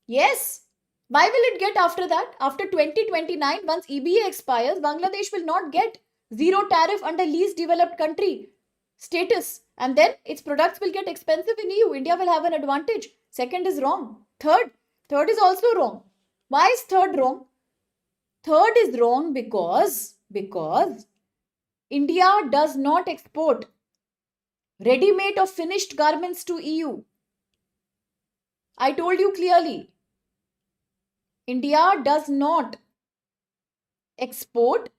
Yes. Why will it get after that? After 2029, once EBA expires, Bangladesh will not get zero tariff under least developed country status. And then its products will get expensive in EU. India will have an advantage. Second is wrong. Third is also wrong. Why is third wrong? Third is wrong because India does not export ready-made or finished garments to EU. I told you clearly. India does not export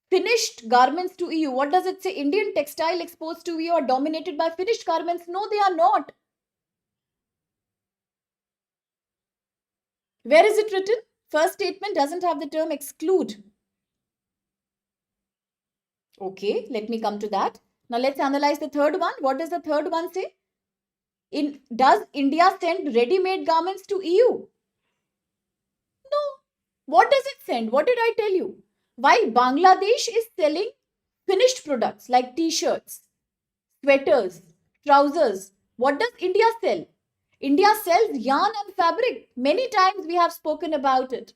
finished garments to EU. What does it say? Indian textile exports to EU are dominated by finished garments. No, they are not. Where is it written? First statement doesn't have the term exclude. Okay, let me come to that. Now let's analyze the third one. What does the third one say? Does India send ready-made garments to EU? No. What does it send? What did I tell you? Why Bangladesh is selling finished products like t-shirts, sweaters, trousers. What does India sell? India sells yarn and fabric. Many times we have spoken about it.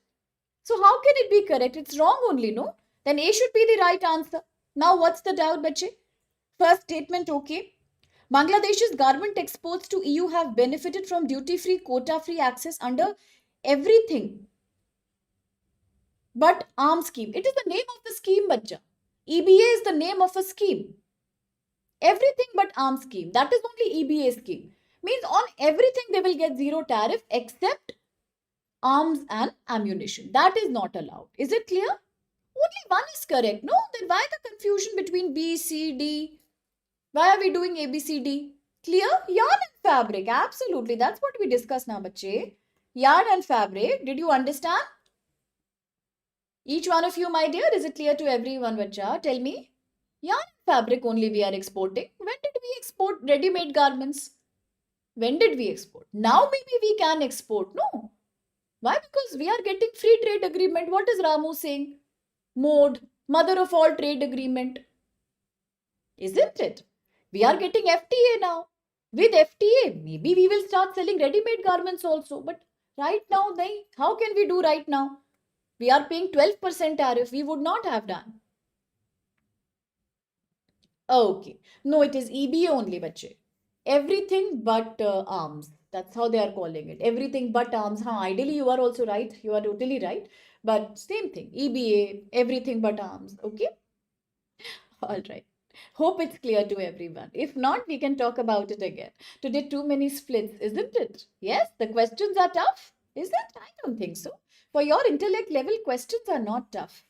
So how can it be correct? It's wrong only, no? Then A should be the right answer. Now what's the doubt, bache? First statement, okay. Bangladesh's garment exports to EU have benefited from duty-free, quota-free access under everything but arms scheme. It is the name of the scheme, bacha. EBA is the name of a scheme. Everything but arms scheme. That is only EBA scheme. Means on everything they will get zero tariff except arms and ammunition. That is not allowed. Is it clear? Only one is correct. No, then why the confusion between B, C, D? Why are we doing A, B, C, D? Clear? Yarn and fabric. Absolutely. That's what we discussed now, bache. Yarn and fabric. Did you understand? Each one of you, my dear, is it clear to everyone, bacha? Tell me. Yarn and fabric only we are exporting. When did we export ready-made garments? When did we export? Now maybe we can export. No. Why? Because we are getting free trade agreement. What is Ramu saying? Mode, mother of all trade agreement. Isn't it? We are getting FTA now. With FTA, maybe we will start selling ready-made garments also. But right now, how can we do right now? We are paying 12% tariff. We would not have done. Okay. No, it is EBA only, bache. Everything but arms. That's how they are calling it. Everything but arms. Ideally, you are also right. You are totally right. But same thing. EBA, everything but arms. Okay. All right. Hope it's clear to everyone. If not, we can talk about it again. Today, too many splits, isn't it? Yes, the questions are tough. Is it? I don't think so. For your intellect level, questions are not tough.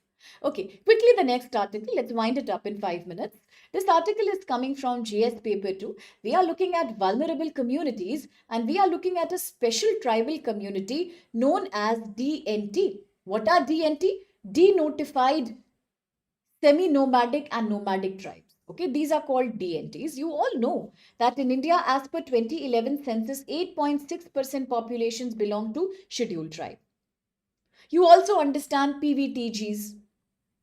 Okay, quickly the next article. Let's wind it up in 5 minutes. This article is coming from GS paper 2. We are looking at vulnerable communities and we are looking at a special tribal community known as DNT. What are DNT? Denotified semi-nomadic and nomadic tribes. Okay, these are called DNTs. You all know that in India, as per 2011 census, 8.6% populations belong to scheduled tribe. You also understand PVTGs.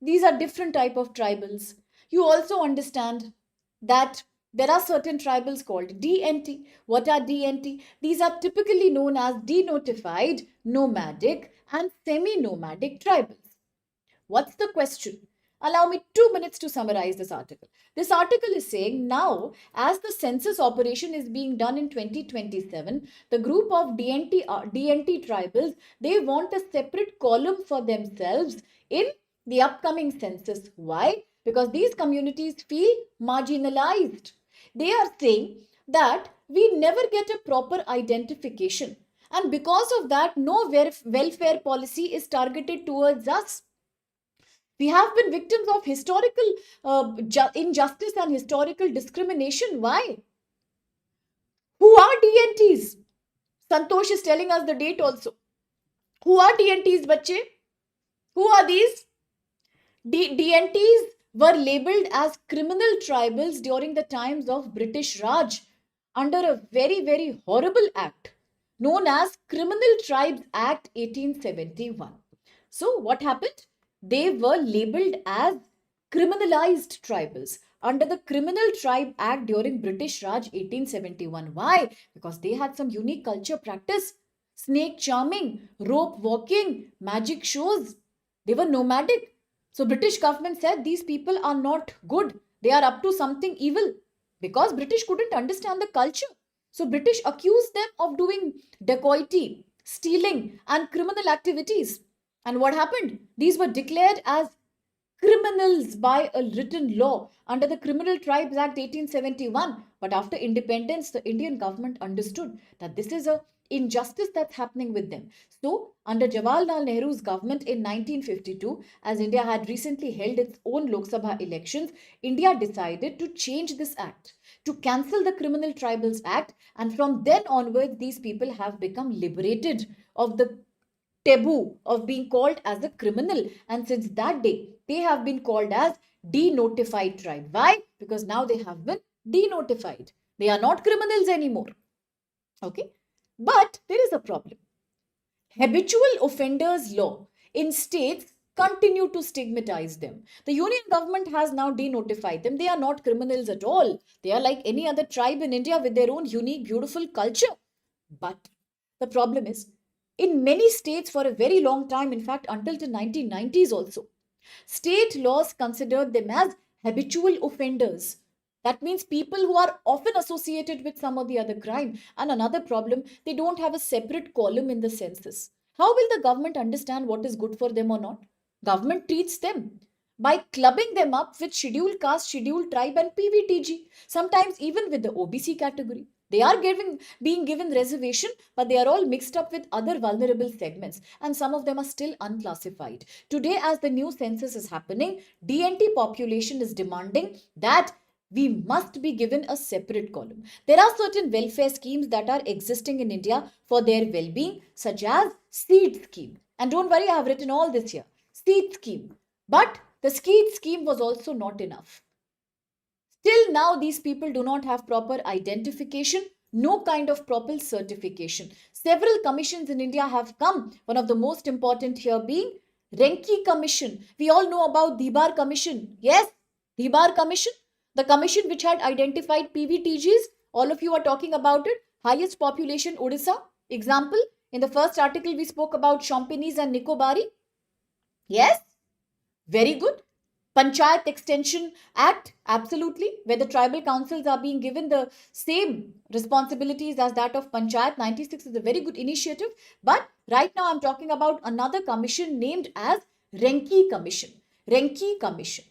These are different type of tribals. You also understand that there are certain tribals called DNT. What are DNT? These are typically known as denotified, nomadic and semi-nomadic tribals. What's the question? Allow me 2 minutes to summarize this article. This article is saying now, as the census operation is being done in 2027, the group of DNT tribals, they want a separate column for themselves in the upcoming census. Why? Because these communities feel marginalized. They are saying that we never get a proper identification. And because of that, no welfare policy is targeted towards us. We have been victims of historical injustice and historical discrimination. Why? Who are DNTs? Santosh is telling us the date also. Who are DNTs, bache? Who are these? DNTs were labeled as criminal tribals during the times of British Raj under a very, very horrible act known as Criminal Tribes Act 1871. So, what happened? They were labeled as criminalized tribals under the Criminal Tribe Act during British Raj 1871. Why? Because they had some unique culture practice, snake charming, rope walking, magic shows. They were nomadic. So British government said these people are not good. They are up to something evil because British couldn't understand the culture. So British accused them of doing dacoity, stealing and criminal activities. And what happened? These were declared as criminals by a written law under the Criminal Tribes Act 1871. But after independence, the Indian government understood that this is a injustice that's happening with them. So, under Jawaharlal Nehru's government in 1952, as India had recently held its own Lok Sabha elections, India decided to change this act, to cancel the Criminal Tribals Act, and from then onwards, these people have become liberated of the taboo of being called as a criminal, and since that day they have been called as denotified tribe. Why? Because now they have been denotified. They are not criminals anymore. Okay, but there is a problem. Habitual offenders law in states continue to stigmatize them. The union government has now denotified them. They are not criminals at all. They are like any other tribe in India with their own unique beautiful culture. But the problem is, in many states for a very long time, in fact until the 1990s also, state laws considered them as habitual offenders. That means people who are often associated with some or the other crime. And another problem, they don't have a separate column in the census. How will the government understand what is good for them or not? Government treats them by clubbing them up with scheduled caste, scheduled tribe and PVTG, sometimes even with the OBC category. They are being given reservation, but they are all mixed up with other vulnerable segments, and some of them are still unclassified. Today, as the new census is happening, DNT population is demanding that we must be given a separate column. There are certain welfare schemes that are existing in India for their well-being, such as seed scheme. And don't worry, I have written all this here. Seed scheme. But the seed scheme was also not enough. Till now, these people do not have proper identification, no kind of proper certification. Several commissions in India have come. One of the most important here being Renki Commission. We all know about Dibar Commission. Yes, Dibar Commission. The commission which had identified PVTGs. All of you are talking about it. Highest population Odisha. Example, in the first article we spoke about Champaignese and Nicobari. Yes, very good. Panchayat Extension Act, absolutely, where the tribal councils are being given the same responsibilities as that of Panchayat. 96 is a very good initiative. But right now I'm talking about another commission named as Renki Commission. Renki Commission.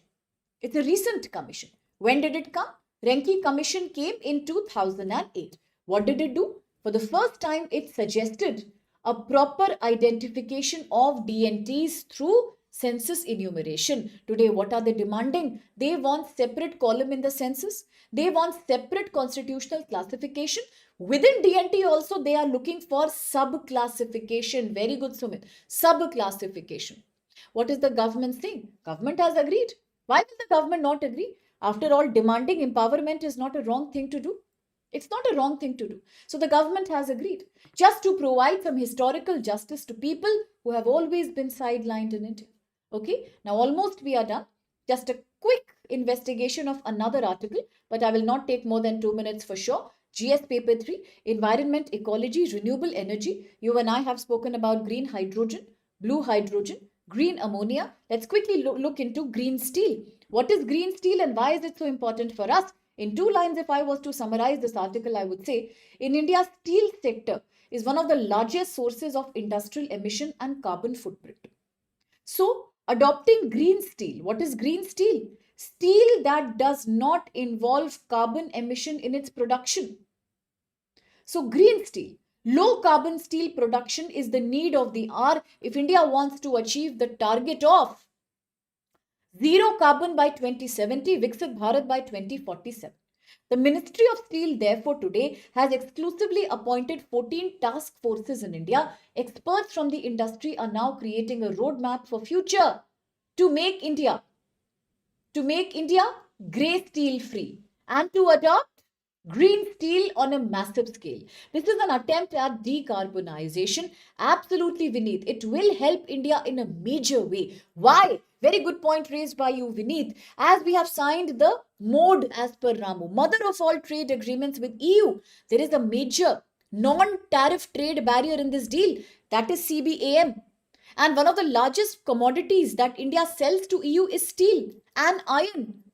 It's a recent commission. When did it come? Renki Commission came in 2008. What did it do? For the first time, it suggested a proper identification of DNTs through census enumeration. Today, what are they demanding? They want separate column in the census. They want separate constitutional classification. Within DNT also, they are looking for sub-classification. Very good, Sumit. Sub-classification. What is the government saying? Government has agreed. Why will the government not agree? After all, demanding empowerment is not a wrong thing to do. It's not a wrong thing to do. So the government has agreed just to provide some historical justice to people who have always been sidelined in India. Okay, now almost we are done. Just a quick investigation of another article, but I will not take more than 2 minutes for sure. GS paper 3, environment, ecology, renewable energy. You and I have spoken about green hydrogen, blue hydrogen, green ammonia. Let's quickly look into green steel. What is green steel and why is it so important for us? In 2 lines, if I was to summarize this article, I would say in India, steel sector is one of the largest sources of industrial emission and carbon footprint. So, adopting green steel. What is green steel? Steel that does not involve carbon emission in its production. So, green steel. Low carbon steel production is the need of the hour if India wants to achieve the target of zero carbon by 2070, Viksit Bharat by 2047. The Ministry of Steel, therefore, today has exclusively appointed 14 task forces in India. Experts from the industry are now creating a roadmap for future to make India grey steel free and to adopt green steel on a massive scale. This is an attempt at decarbonization. Absolutely, Vineet. It will help India in a major way. Why? Very good point raised by you, Vineet. As we have signed the mode as per Ramu, mother of all trade agreements with EU, there is a major non-tariff trade barrier in this deal. That is CBAM. And one of the largest commodities that India sells to EU is steel and iron.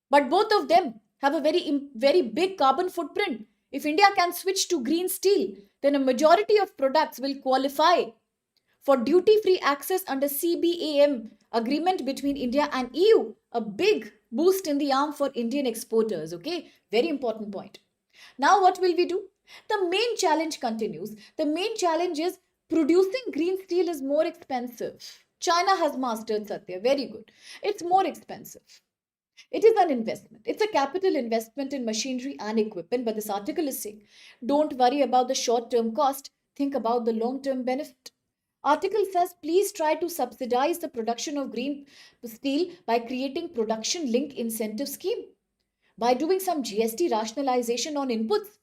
But both of them have a very big carbon footprint. If India can switch to green steel, then a majority of products will qualify for duty-free access under CBAM agreement between India and EU. A big boost in the arm for Indian exporters. Okay, very important point. Now what will we do? The main challenge continues. The main challenge is producing green steel is more expensive. China has mastered Satya. Very good. It's more expensive. It is an investment. It's a capital investment in machinery and equipment. But this article is saying, don't worry about the short-term cost. Think about the long-term benefit. Article says, please try to subsidize the production of green steel by creating production link incentive scheme, by doing some GST rationalization on inputs,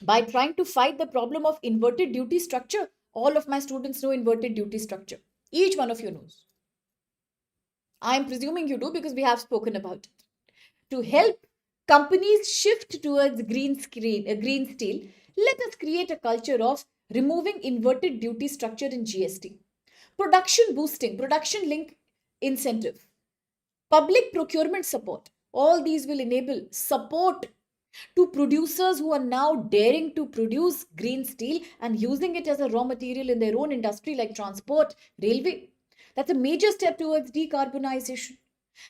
by trying to fight the problem of inverted duty structure. All of my students know inverted duty structure. Each one of you knows. I'm presuming you do because we have spoken about it. To help companies shift towards green steel, let us create a culture of removing inverted duty structure in GST. Production boosting, production link incentive, public procurement support. All these will enable support to producers who are now daring to produce green steel and using it as a raw material in their own industry like transport, railway. That's a major step towards decarbonization.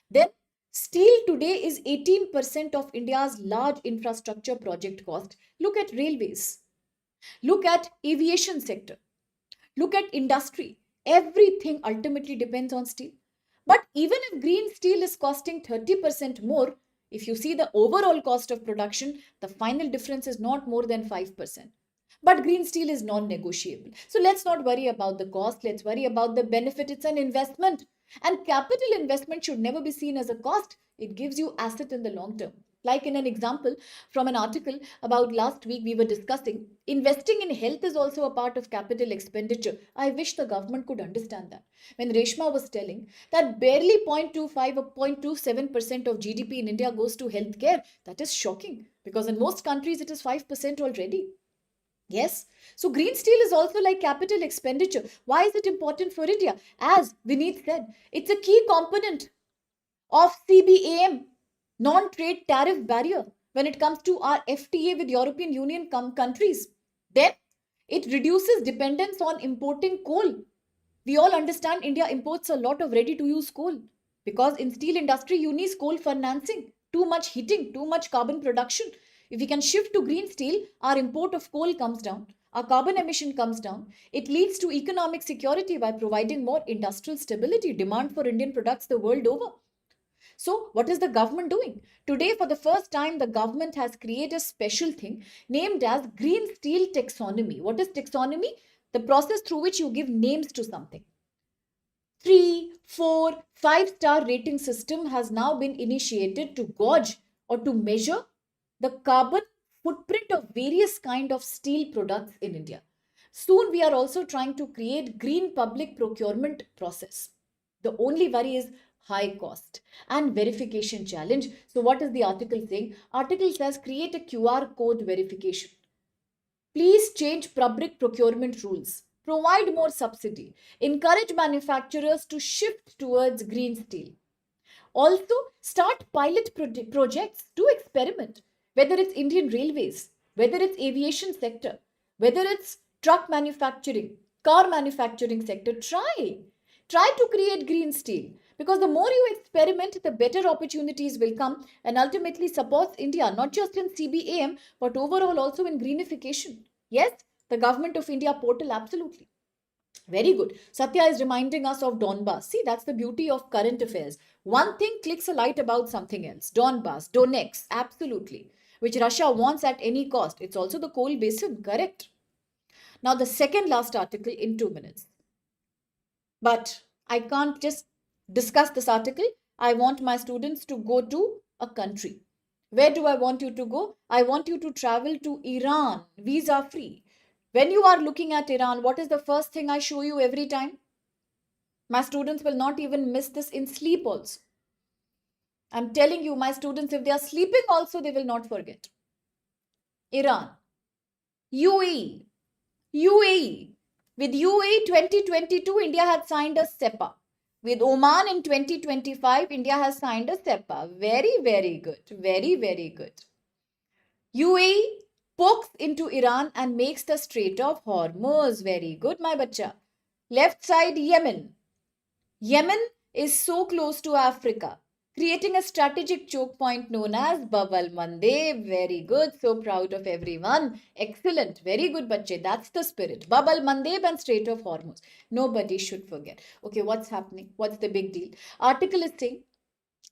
Then, steel today is 18% of India's large infrastructure project cost. Look at railways. Look at aviation sector. Look at industry. Everything ultimately depends on steel. But even if green steel is costing 30% more, if you see the overall cost of production, the final difference is not more than 5%. But green steel is non-negotiable. So let's not worry about the cost. Let's worry about the benefit. It's an investment. And capital investment should never be seen as a cost. It gives you asset in the long term. Like in an example from an article about last week we were discussing, investing in health is also a part of capital expenditure. I wish the government could understand that. When Reshma was telling that barely 0.25 or 0.27% of GDP in India goes to healthcare, that is shocking because in most countries it is 5% already. Yes. So green steel is also like capital expenditure. Why is it important for India? As Vineet said, it's a key component of CBAM, non-trade tariff barrier, when it comes to our FTA with European Union countries. Then it reduces dependence on importing coal. We all understand India imports a lot of ready-to-use coal because in steel industry you need coal financing, too much heating, too much carbon production. If we can shift to green steel, our import of coal comes down, our carbon emission comes down. It leads to economic security by providing more industrial stability, demand for Indian products the world over. So what is the government doing? Today, for the first time, the government has created a special thing named as Green Steel Taxonomy. What is taxonomy? The process through which you give names to something. 3, 4, 5-star rating system has now been initiated to gauge or to measure the carbon footprint of various kind of steel products in India. Soon we are also trying to create green public procurement process. The only worry is high cost and verification challenge. So what is the article saying? Article says create a QR code verification. Please change public procurement rules. provide more subsidy, encourage manufacturers to shift towards green steel. Also, start pilot projects to experiment, whether it's Indian Railways, whether it's aviation sector, whether it's truck manufacturing, car manufacturing sector. Try to create green steel, because the more you experiment, the better opportunities will come, and ultimately supports India not just in CBAM but overall also in greenification. Yes, the Government of India portal, absolutely. Very good. Satya is reminding us of Donbass. See, that's the beauty of current affairs. One thing clicks a light about something else. Donbass, Donetsk, absolutely. Which Russia wants at any cost. It's also the coal basin, correct? Now, the second last article in 2 minutes. But I can't just discuss this article. I want my students to go to a country. Where do I want you to go? I want you to travel to Iran, visa free. When you are looking at Iran, what is the first thing I show you every time? My students will not even miss this in sleep also. I'm telling you, my students, if they are sleeping also, they will not forget. Iran, UAE, UAE. With UAE 2022, India had signed a SEPA. With Oman in 2025, India has signed a SEPA. Very, very good. Very, very good. UAE pokes into Iran and makes the Strait of Hormuz. Very good, my bacha. Left side, Yemen. Yemen is so close to Africa, creating a strategic choke point known as Babal Mandeb. Very good. So proud of everyone. Excellent. Very good, bache. That's the spirit. Babal Mandeb and Strait of Hormuz. Nobody should forget. Okay, what's happening? What's the big deal? Article is saying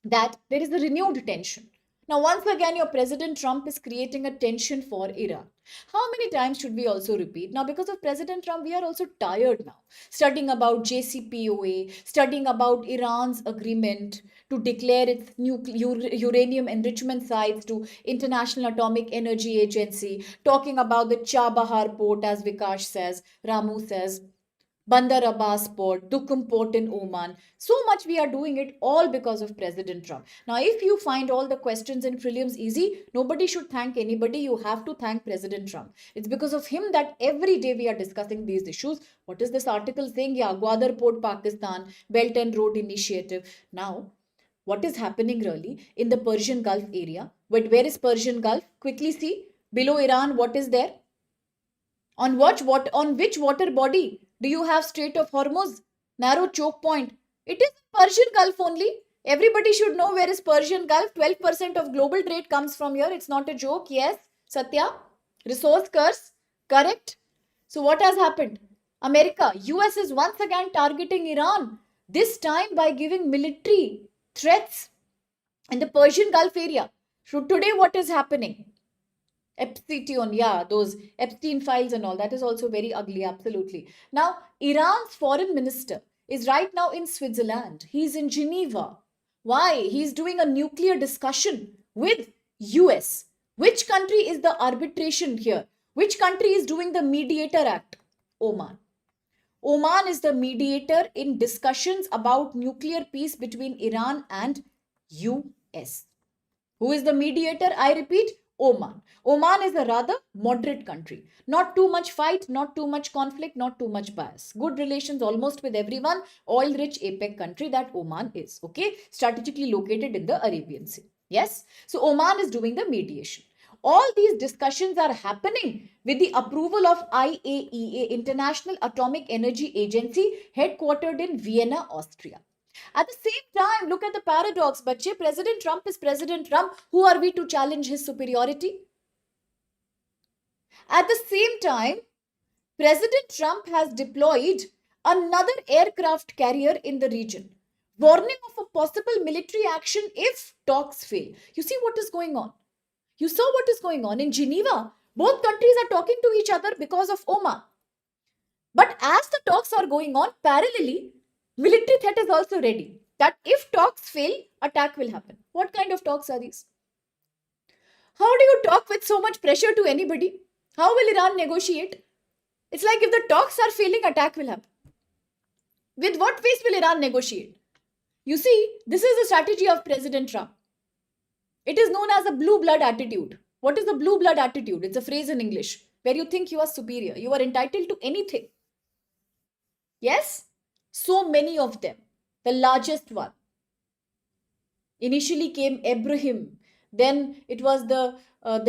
that there is a renewed tension. Now, once again, your President Trump is creating a tension for Iran. How many times should we also repeat? Now, because of President Trump, we are also tired now. Studying about JCPOA, studying about Iran's agreement to declare its uranium enrichment sites to International Atomic Energy Agency, talking about the Chabahar port, as Vikash says, Ramu says, Bandar Abbas port, Dukum port in Oman. So much we are doing it all because of President Trump. Now, if you find all the questions in prelims easy, nobody should thank anybody. You have to thank President Trump. It's because of him that every day we are discussing these issues. What is this article saying? Yeah, Gwadar Port, Pakistan, Belt and Road Initiative. Now, what is happening really in the Persian Gulf area? But where is Persian Gulf? Quickly see. Below Iran, what is there? On which water body do you have Strait of Hormuz? Narrow choke point. It is Persian Gulf only. Everybody should know where is Persian Gulf. 12% of global trade comes from here. It's not a joke. Yes, Satya. Resource curse. Correct. So what has happened? America, US is once again targeting Iran. This time by giving military threats in the Persian Gulf area. So today what is happening? Epstein, yeah, those Epstein files and all, that is also very ugly, absolutely. Now, Iran's foreign minister is right now in Switzerland. He's in Geneva. Why? He's doing a nuclear discussion with US. Which country is the arbitration here? Which country is doing the mediator act? Oman. Oman is the mediator in discussions about nuclear peace between Iran and US. Who is the mediator? I repeat, Oman. Oman is a rather moderate country. Not too much fight, not too much conflict, not too much bias. Good relations almost with everyone. Oil-rich APEC country that Oman is. Okay, strategically located in the Arabian Sea. Yes, so Oman is doing the mediation. All these discussions are happening with the approval of IAEA, International Atomic Energy Agency, headquartered in Vienna, Austria. At the same time, look at the paradox, bache. President Trump is President Trump. Who are we to challenge his superiority? At the same time, President Trump has deployed another aircraft carrier in the region, warning of a possible military action if talks fail. You see what is going on? You saw what is going on in Geneva. Both countries are talking to each other because of Oman. But as the talks are going on, parallelly, military threat is also ready. That if talks fail, attack will happen. What kind of talks are these? How do you talk with so much pressure to anybody? How will Iran negotiate? It's like if the talks are failing, attack will happen. With what face will Iran negotiate? You see, this is the strategy of President Trump. It is known as a blue blood attitude. What is the blue blood attitude? It's a phrase in English where you think you are superior. You are entitled to anything. Yes? So many of them. The largest one. Initially came Ibrahim, then it was the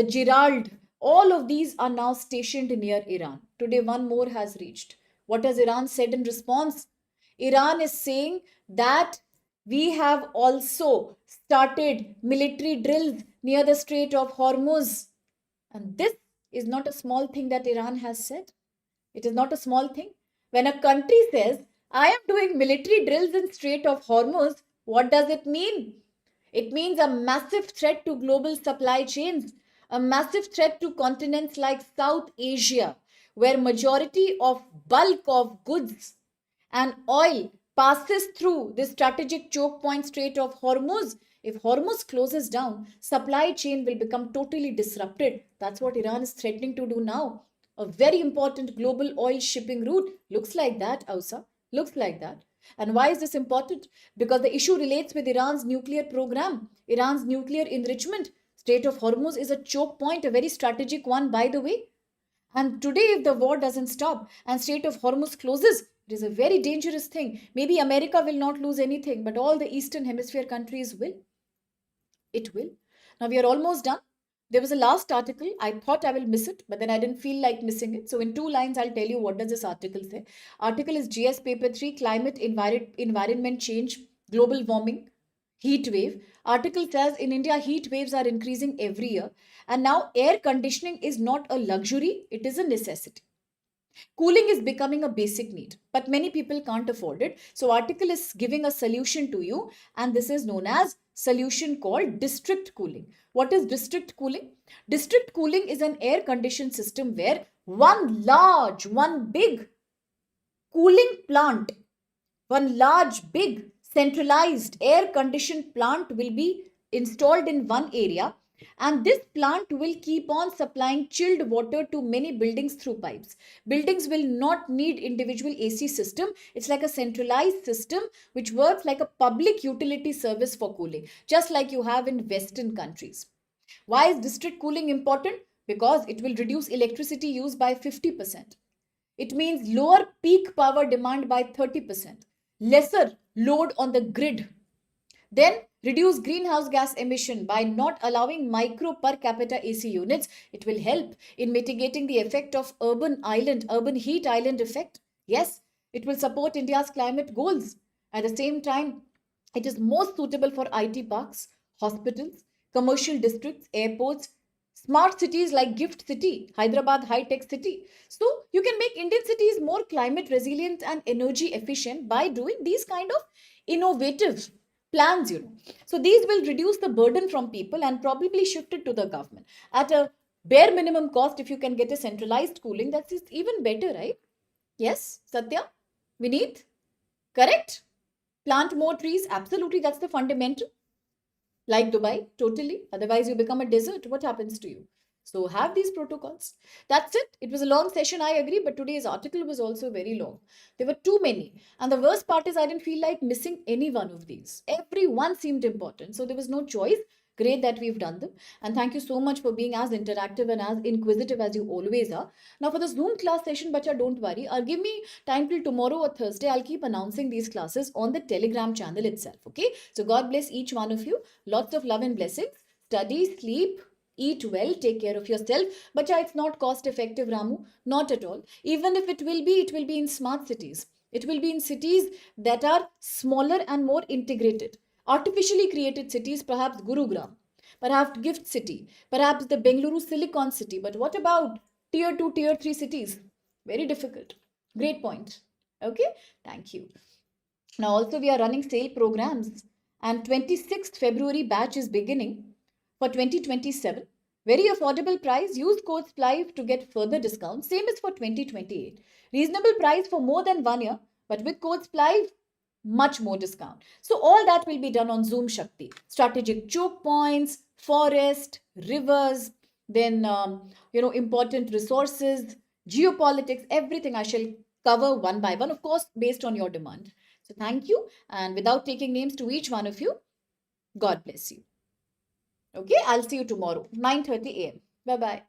Gerald. All of these are now stationed near Iran. Today, one more has reached. What has Iran said in response? Iran is saying that we have also started military drills near the Strait of Hormuz. And this is not a small thing that Iran has said. It is not a small thing. When a country says, I am doing military drills in Strait of Hormuz, what does it mean? It means a massive threat to global supply chains, a massive threat to continents like South Asia, where majority of bulk of goods and oil passes through the strategic choke point Strait of Hormuz. If Hormuz closes down, supply chain will become totally disrupted. That's what Iran is threatening to do now. A very important global oil shipping route. Looks like that, Ausa. Looks like that. And why is this important? Because the issue relates with Iran's nuclear program, Iran's nuclear enrichment. Strait of Hormuz is a choke point, a very strategic one, by the way. And today, if the war doesn't stop and Strait of Hormuz closes, it is a very dangerous thing. Maybe America will not lose anything, but all the Eastern Hemisphere countries will. It will. Now we are almost done. There was a last article. I thought I will miss it, but then I didn't feel like missing it. So in two lines, I'll tell you what does this article say. Article is GS paper 3, climate, environment change, global warming, heat wave. Article says in India, heat waves are increasing every year. And now air conditioning is not a luxury, it is a necessity. Cooling is becoming a basic need, but many people can't afford it. So article is giving a solution to you, and this is known as solution called district cooling. What is district cooling? District cooling is an air conditioned system where one big cooling plant, one large, big, centralized air conditioned plant will be installed in one area, and this plant will keep on supplying chilled water to many buildings through pipes. Buildings will not need individual AC system. It's like a centralized system which works like a public utility service for cooling, just like you have in Western countries. Why is district cooling important? Because it will reduce electricity use by 50%. It means lower peak power demand by 30%, lesser load on the grid. Then reduce greenhouse gas emission by not allowing micro per capita AC units. It will help in mitigating the effect of urban heat island effect. Yes, it will support India's climate goals. At the same time, it is most suitable for IT parks, hospitals, commercial districts, airports, smart cities like Gift City, Hyderabad High Tech City. So you can make Indian cities more climate resilient and energy efficient by doing these kind of innovative plans. So these will reduce the burden from people and probably shift it to the government at a bare minimum cost. If you can get a centralized cooling, that's even better, right? Yes, Satya, Vineet, correct? Plant more trees, absolutely, that's the fundamental. Like Dubai, totally. Otherwise, you become a desert. What happens to you? So have these protocols. That's it. It was a long session, I agree, but today's article was also very long. There were too many. And the worst part is I didn't feel like missing any one of these. Every one seemed important. So there was no choice. Great that we've done them. And thank you so much for being as interactive and as inquisitive as you always are. Now for the Zoom class session, bacha, don't worry. I'll give me time till tomorrow or Thursday. I'll keep announcing these classes on the Telegram channel itself. Okay. So God bless each one of you. Lots of love and blessings. Study, sleep, eat well, take care of yourself. But yeah, it's not cost effective, Ramu. Not at all. Even if it will be in smart cities. It will be in cities that are smaller and more integrated. Artificially created cities, perhaps Gurugram, perhaps Gift City, perhaps the Bengaluru Silicon City. But what about tier 2, tier 3 cities? Very difficult. Great point. Okay, thank you. Now also we are running sale programs, and 26th February batch is beginning for 2027. Very affordable price. Use code SPLIVE to get further discounts. Same as for 2028. Reasonable price for more than 1 year, but with code SPLIVE, much more discount. So all that will be done on Zoom Shakti. Strategic choke points, forest, rivers, then important resources, geopolitics, everything I shall cover one by one, of course, based on your demand. So thank you. And without taking names to each one of you, God bless you. Okay, I'll see you tomorrow, 9:30 a.m. Bye-bye.